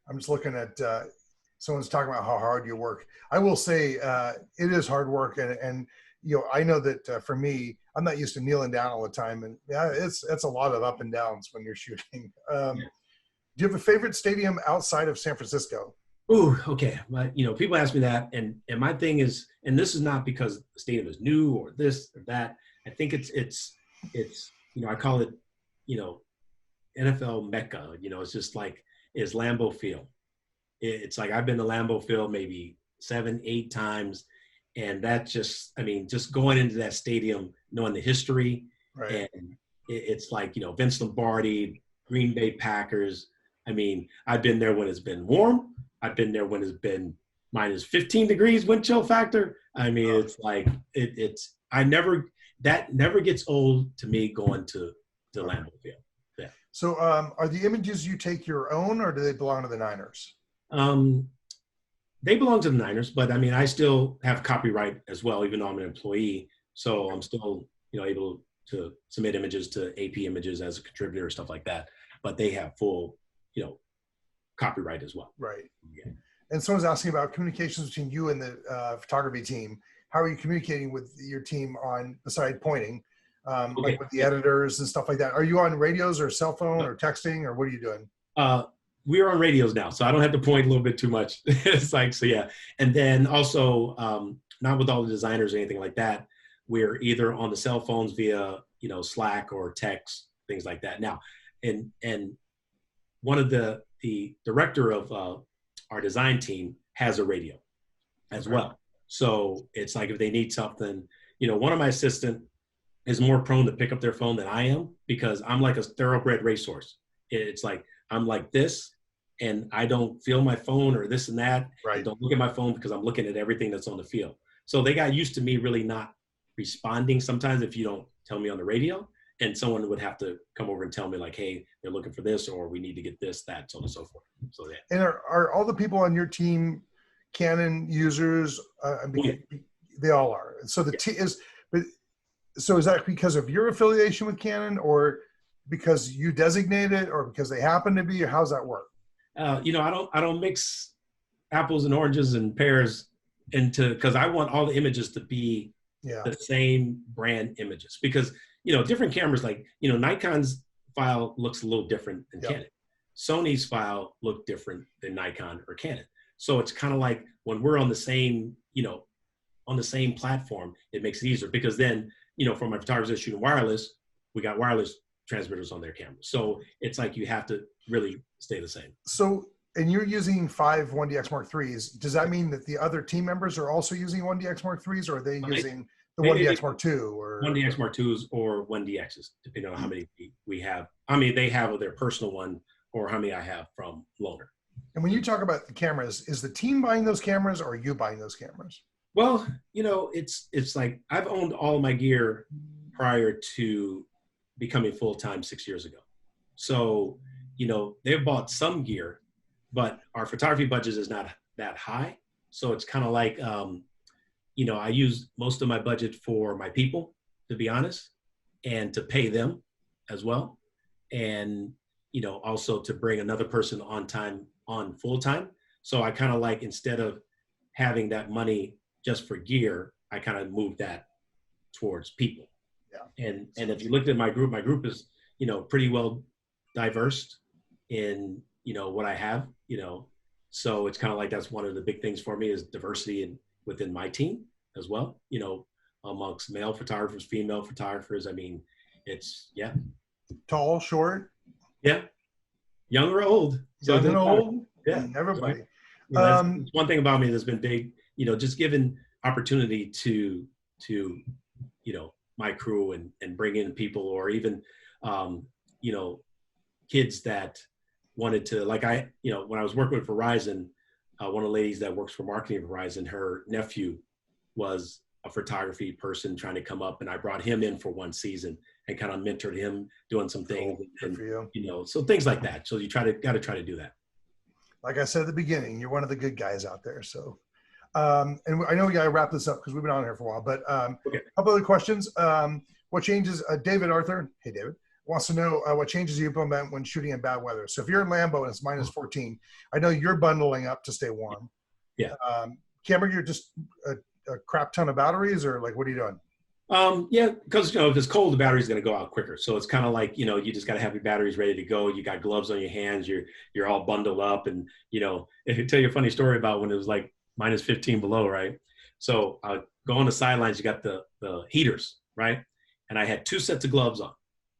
I'm just looking at someone's talking about how hard you work. I will say it is hard work, and I know that for me, I'm not used to kneeling down all the time, and yeah, it's a lot of up and downs when you're shooting. Do you have a favorite stadium outside of San Francisco? Ooh, okay. But people ask me that, and my thing is, and this is not because the stadium is new or this or that. I think it's I call it NFL Mecca. It's just like is Lambeau Field. It's like I've been to Lambeau Field maybe 7-8 times, and that just going into that stadium, knowing the history, Right. and it's like Vince Lombardi, Green Bay Packers. I've been there when it's been warm. I've been there when it's been minus 15 degrees wind chill factor. It's like that never gets old to me going to Lambeau Field. Yeah. So are the images you take your own, or do they belong to the Niners? They belong to the Niners, but I still have copyright as well, even though I'm an employee. So I'm still, able to submit images to AP Images as a contributor, stuff like that. But they have full, copyright as well. Right. Yeah. And someone's asking about communications between you and the photography team. How are you communicating with your team beside pointing, like with the editors and stuff like that? Are you on radios or cell phone or texting, or what are you doing? We're on radios now, so I don't have to point a little bit too much. It's like, so yeah. And then also, not with all the designers or anything like that, we're either on the cell phones via, Slack or text, things like that. Now, and one of the director of our design team has a radio as well. So it's like if they need something, one of my assistant is more prone to pick up their phone than I am, because I'm like a thoroughbred racehorse. It's like, I'm like this, and I don't feel my phone or this and that. Right. I don't look at my phone because I'm looking at everything that's on the field. So they got used to me really not responding sometimes if you don't tell me on the radio, and someone would have to come over and tell me like, hey, they're looking for this, or we need to get this, that, so on and so forth. So yeah. And are all the people on your team Canon users? They all are. So so is that because of your affiliation with Canon, or because you designate it, or because they happen to be, or how's that work? I don't mix apples and oranges and pears because I want all the images to be the same brand images, because different cameras, like Nikon's file looks a little different than Canon. Sony's file look different than Nikon or Canon. So it's kind of like when we're on the same platform, it makes it easier, because then for my photographers that shoot wireless, we got wireless transmitters on their cameras. So it's like you have to really stay the same. So, and you're using 5 1DX Mark IIIs. Does that mean that the other team members are also using 1DX Mark IIIs, or are they using the 1DX Mark II? Or 1DX Mark IIs or 1DXs, depending on how many we have. How many they have of their personal one, or how many I have from loaner. And when you talk about the cameras, is the team buying those cameras, or are you buying those cameras? Well, it's like I've owned all of my gear prior to becoming full-time 6 years ago. So, they've bought some gear, but our photography budget is not that high. So it's kind of like, I use most of my budget for my people, to be honest, and to pay them as well. And, also to bring another person on full-time. So I kind of like, instead of having that money just for gear, I kind of moved that towards people. Yeah. And if you looked at my group is, pretty well diverse in, what I have, so it's kind of like, that's one of the big things for me is diversity within my team as well, amongst male photographers, female photographers. It's, yeah. Tall, short? Yeah. Young or old. So Young and old? Yeah. Everybody. That's one thing about me that's been big, just giving opportunity to my crew and bring in people, or even, kids that wanted to, like when I was working with Verizon, one of the ladies that works for marketing at Verizon, her nephew was a photography person trying to come up, and I brought him in for one season and kind of mentored him doing some things, and you know, so things like that. So you got to try to do that. Like I said at the beginning, you're one of the good guys out there. So, and I know we got to wrap this up because we've been on here for a while, but Okay. a couple other questions. What changes, David Arthur, hey David, wants to know what changes you implement when shooting in bad weather. So if you're in Lambeau and it's minus 14, I know you're bundling up to stay warm. Yeah. Cameron, you're just a crap ton of batteries, or like, what are you doing? Yeah, because, you know, if it's cold, the battery's going to go out quicker. So it's kind of like, you know, you just got to have your batteries ready to go. You got gloves on your hands. You're all bundled up. And, you know, if I tell you a funny story about when it was like minus 15 below, right? So I go on the sidelines, you got the heaters, right? And I had 2 sets of gloves on,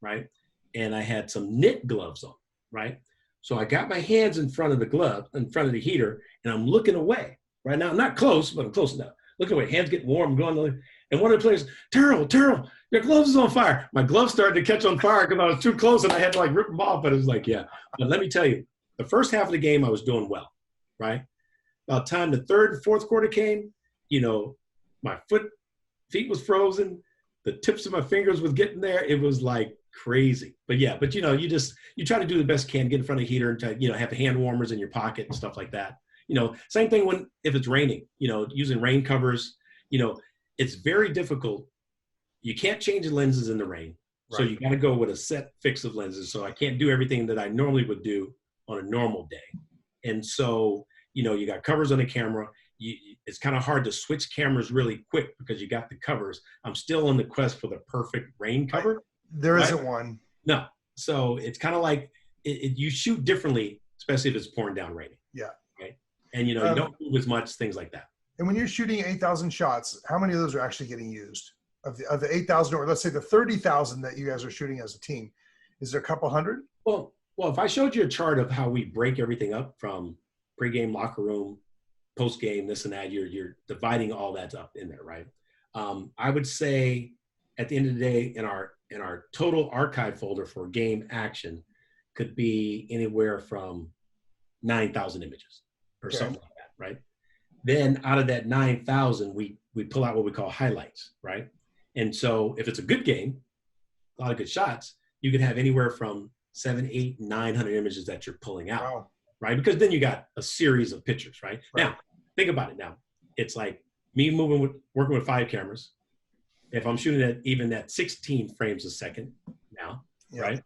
right? And I had some knit gloves on, right? So I got my hands in front of the glove, in front of the heater, and I'm looking away. Right now, I'm not close, but I'm close enough. Looking away, hands getting warm, going. And one of the players, Terrell, your gloves is on fire. My gloves started to catch on fire because I was too close and I had to like rip them off. But it was like, yeah. But let me tell you, the first half of the game, I was doing well, right? About time the third and fourth quarter came, you know, my feet was frozen. The tips of my fingers was getting there. It was like crazy. But yeah, but you know, you try to do the best you can, get in front of the heater and try, you know, have the hand warmers in your pocket and stuff like that. You know, same thing if it's raining, you know, using rain covers, you know, it's very difficult. You can't change the lenses in the rain. Right. So you got to go with a set fix of lenses. So I can't do everything that I normally would do on a normal day. And so, you know, you got covers on the camera. It's kind of hard to switch cameras really quick because you got the covers. I'm still on the quest for the perfect rain cover. There isn't one. No. So it's kind of like you shoot differently, especially if it's pouring down raining. Yeah. Right. And, you know, you don't move as much, things like that. And when you're shooting 8,000 shots, how many of those are actually getting used? Of the 8,000, or let's say the 30,000 that you guys are shooting as a team, is there a couple hundred? Well, if I showed you a chart of how we break everything up from pregame, locker room, postgame, this and that, you're dividing all that up in there, right? I would say at the end of the day, in our total archive folder for game action could be anywhere from 9,000 images or something like that, right? Then out of that 9,000, we pull out what we call highlights, right? And so if it's a good game, a lot of good shots, you could have anywhere from 700, 800, 900 images that you're pulling out, wow. Right? Because then you got a series of pictures, right? Now, think about it now. It's like me working with 5 cameras. If I'm shooting at even that 16 frames a second now, right?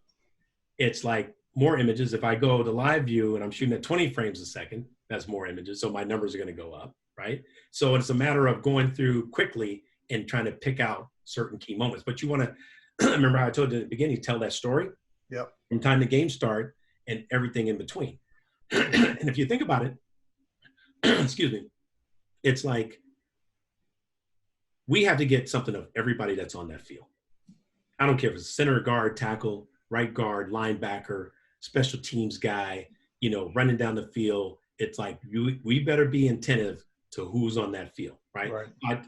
It's like more images. If I go to live view and I'm shooting at 20 frames a second, that's more images. So my numbers are going to go up, right? So it's a matter of going through quickly and trying to pick out certain key moments. But you want to, remember how I told you at the beginning, tell that story from time the game start and everything in between. And if you think about it, excuse me, it's like we have to get something of everybody that's on that field. I don't care if it's center guard, tackle, right guard, linebacker, special teams guy, you know, running down the field. It's like we better be attentive to who's on that field, right?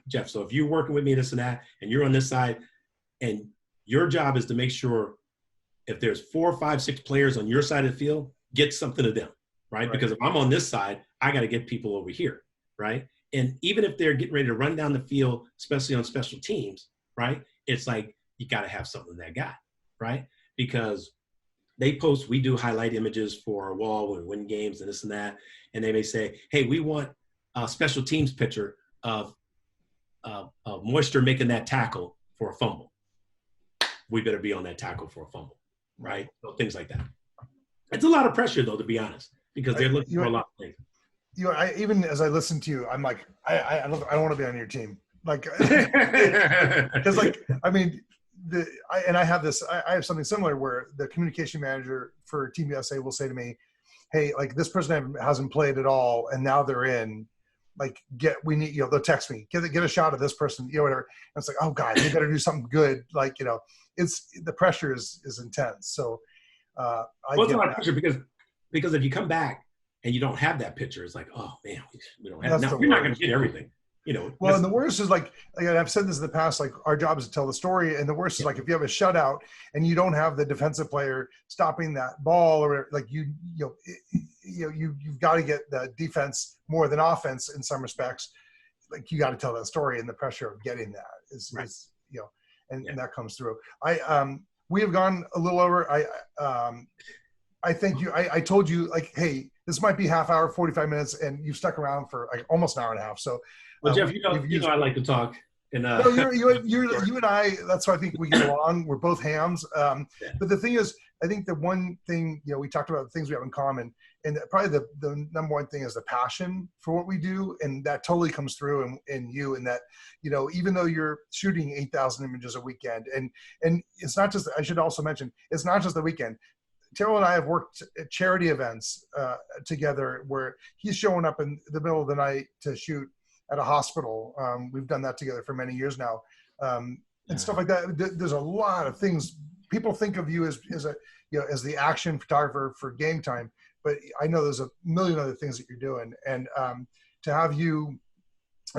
Jeff, so if you're working with me, this and that, and you're on this side, and your job is to make sure if there's 4, 5, 6 players on your side of the field, get something to them, right? Because if I'm on this side, I got to get people over here, right? And even if they're getting ready to run down the field, especially on special teams, right? It's like you got to have something that guy, right? Because we do highlight images for our wall when we win games and this and that. And they may say, hey, we want a special teams picture of Moisture making that tackle for a fumble. We better be on that tackle for a fumble, right? So things like that. It's a lot of pressure, though, to be honest, because they're looking for a lot of things. You know, even as I listen to you, I'm like, I don't want to be on your team. Like, because like, I mean, I have something similar where the communication manager for Team USA will say to me, hey, like this person hasn't played at all, and now they're in. Like, we need, you know, they'll text me, get a shot of this person, you know, whatever. And it's like, oh God, they better do something good. Like, you know, the pressure is intense. So it's a lot of pressure because if you come back and you don't have that picture, it's like, oh man, we don't have. Now you're not going to get everything. You know, well, and the worst is like I've said this in the past, like our job is to tell the story. And the worst is like, if you have a shutout and you don't have the defensive player stopping that ball or like you've got to get the defense more than offense in some respects like, you got to tell that story, and the pressure of getting that Right. is, and that comes through. We have gone a little over. I thank you. I told you, like, hey, this might be half hour, 45 minutes, and you've stuck around for like almost an hour and a half. So, Well, Jeff, you know I like to talk. And no, you and I. That's why I think we get along. We're both hams. Yeah. But the thing is, I think the one thing, we talked about the things we have in common, and probably the number one thing is the passion for what we do, and that totally comes through in you. And that, even though you're shooting 8,000 images a weekend, and it's not just. I should also mention, it's not just the weekend. Terrell and I have worked at charity events together where he's showing up in the middle of the night to shoot at a hospital. We've done that together for many years now, and stuff like that. There's a lot of things. People think of you as as the action photographer for Game Time, but I know there's a million other things that you're doing. And to have you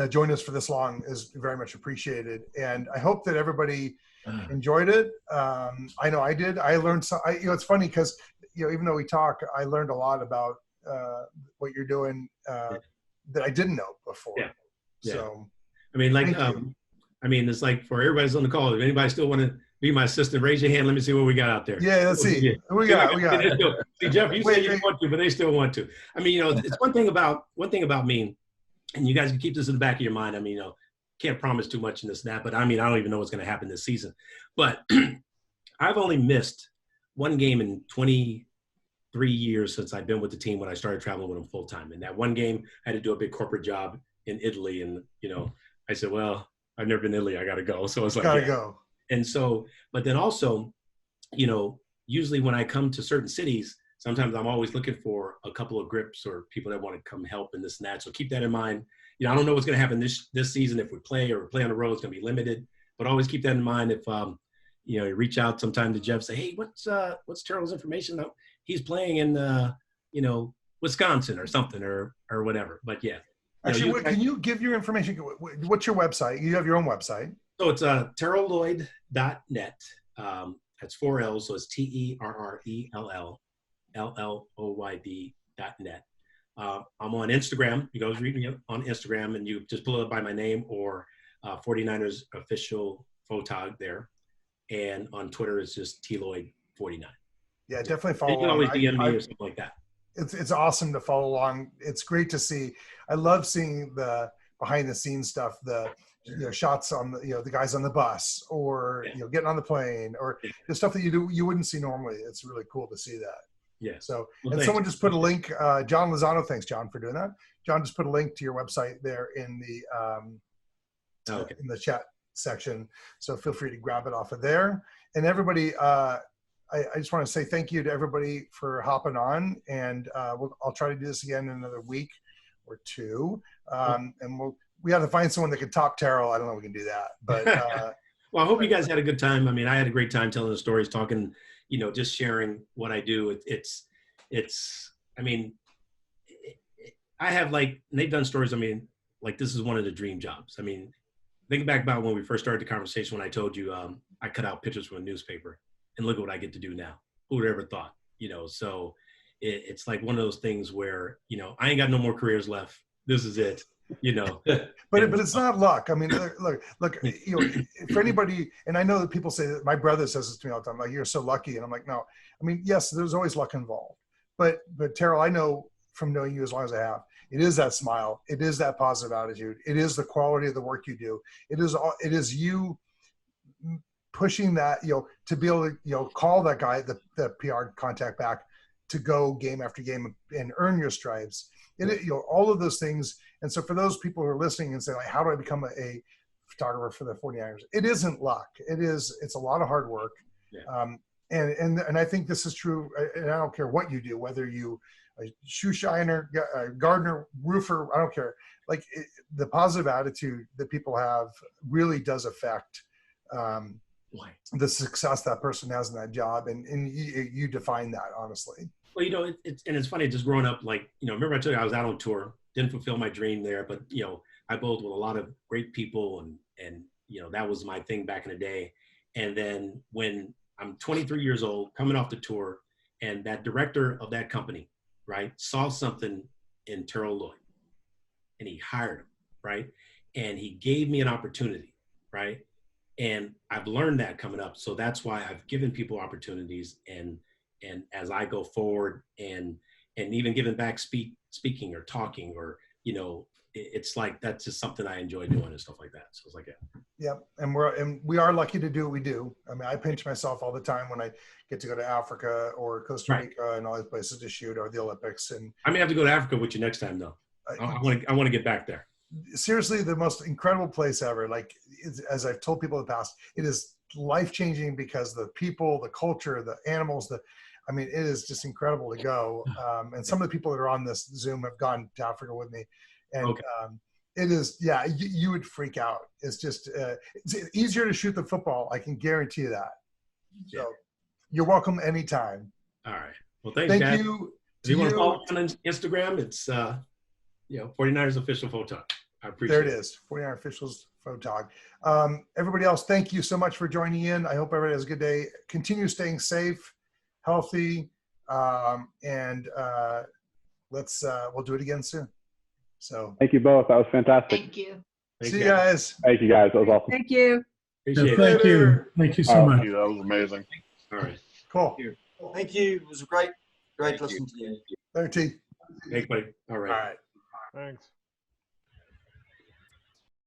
join us for this long is very much appreciated. And I hope that everybody enjoyed it. I know I did. I learned some. It's funny because even though we talk, I learned a lot about what you're doing that I didn't know before. Yeah. Yeah. So, I mean, it's like for everybody's on the call. If anybody still want to be my assistant, raise your hand. Let me see what we got out there. Yeah, let's see. Yeah. We got. See, Jeff, you say you want to, but they still want to. I mean, it's one thing about me, and you guys can keep this in the back of your mind. I mean, can't promise too much in this and that, but I mean, I don't even know what's going to happen this season. But I've only missed one game in 23 years since I've been with the team when I started traveling with them full time. And that one game, I had to do a big corporate job in Italy, and I said, well, I've never been to Italy. I got to go. So it's like, gotta go. And so, but then also, usually when I come to certain cities, sometimes I'm always looking for a couple of grips or people that want to come help in this and that. So keep that in mind. I don't know what's going to happen this season. If we play on the road, it's going to be limited, but always keep that in mind. If, you reach out sometime to Jeff, say, hey, what's Terrell's information? He's playing in, Wisconsin or something or whatever. But yeah. Actually, can you give your information? What's your website? You have your own website. So it's terrelloyd.net. That's 4 L's. So it's TERRELLLOYD.net. I'm on Instagram. You guys read me on Instagram, and you just pull it up by my name or 49ers official photog there. And on Twitter, it's just TLloyd49. Yeah, definitely follow. You can always DM me or something like that. It's awesome to follow along. It's great to see. I love seeing the behind the scenes stuff. The shots on the guys on the bus or getting on the plane or the stuff that you wouldn't see normally. It's really cool to see that. Yeah. So, and someone just put a link, John Lozano, thanks John for doing that. John just put a link to your website there in the chat section. So feel free to grab it off of there. And everybody, I just want to say thank you to everybody for hopping on, and I'll try to do this again in another week or two. And we have to find someone that can top Terrell. I don't know if we can do that, but well, I hope you guys had a good time. I mean, I had a great time telling the stories, talking, just sharing what I do. I mean, I have they've done stories. I mean, this is one of the dream jobs. I mean, think back about when we first started the conversation, when I told you I cut out pictures from a newspaper, and look at what I get to do now. Who would have ever thought, so it's like one of those things where, I ain't got no more careers left. This is it. But it's not luck. I mean, look, for anybody, and I know that people say that, my brother says this to me all the time, like, you're so lucky. And I'm like, no, I mean, yes, there's always luck involved, but Terrell, I know from knowing you as long as I have, it is that smile. It is that positive attitude. It is the quality of the work you do. It is you pushing that, to be able to, call that guy, the PR contact back to go game after game and earn your stripes. All of those things. And so for those people who are listening and say, like, how do I become a photographer for the 49ers? It isn't luck. It's a lot of hard work. Yeah. And I think this is true. And I don't care what you do, whether you a shoe shiner, a gardener, roofer, I don't care. The positive attitude that people have really does affect the success that person has in that job. And you define that, honestly. Well, it's funny just growing up, remember I told you I was out on tour, didn't fulfill my dream there, but, I bowled with a lot of great people and that was my thing back in the day. And then when I'm 23 years old, coming off the tour, and that director of that company, right, saw something in Terrell Lloyd and he hired him, right? and he gave me an opportunity, right? And I've learned that coming up. So that's why I've given people opportunities, and as I go forward, and even giving back speaking or talking, or, you know, it's like, that's just something I enjoy doing and stuff like that. So it's like, yeah. Yep. And we are lucky to do what we do. I mean, I pinch myself all the time when I get to go to Africa or Costa Rica and all these places to shoot, or the Olympics. And I may have to go to Africa with you next time, though. I want to get back there. Seriously, the most incredible place ever. Like, as I've told people in the past, it is life-changing because the people, the culture, the animals, I mean, it is just incredible to go. And some of the people that are on this Zoom have gone to Africa with me. And it is, yeah, you would freak out. It's just, it's easier to shoot than football. I can guarantee you that. So you're welcome anytime. All right. Well, thanks, Thank guys. you. If you want to follow me on Instagram, it's, 49ers Official Photog. I appreciate it. There it is, 49 Officials Photog. Everybody else, thank you so much for joining in. I hope everybody has a good day. Continue staying safe, healthy, and we'll do it again soon. So thank you both. That was fantastic. Thank you. see you guys. Thank you guys. That was awesome. Thank you. Appreciate it. Thank you. Thank you so much. Thank you. That was amazing. All right. Cool. Thank you. It was great to listen to you. There, T. Thanks, buddy. All right. All right. Thanks.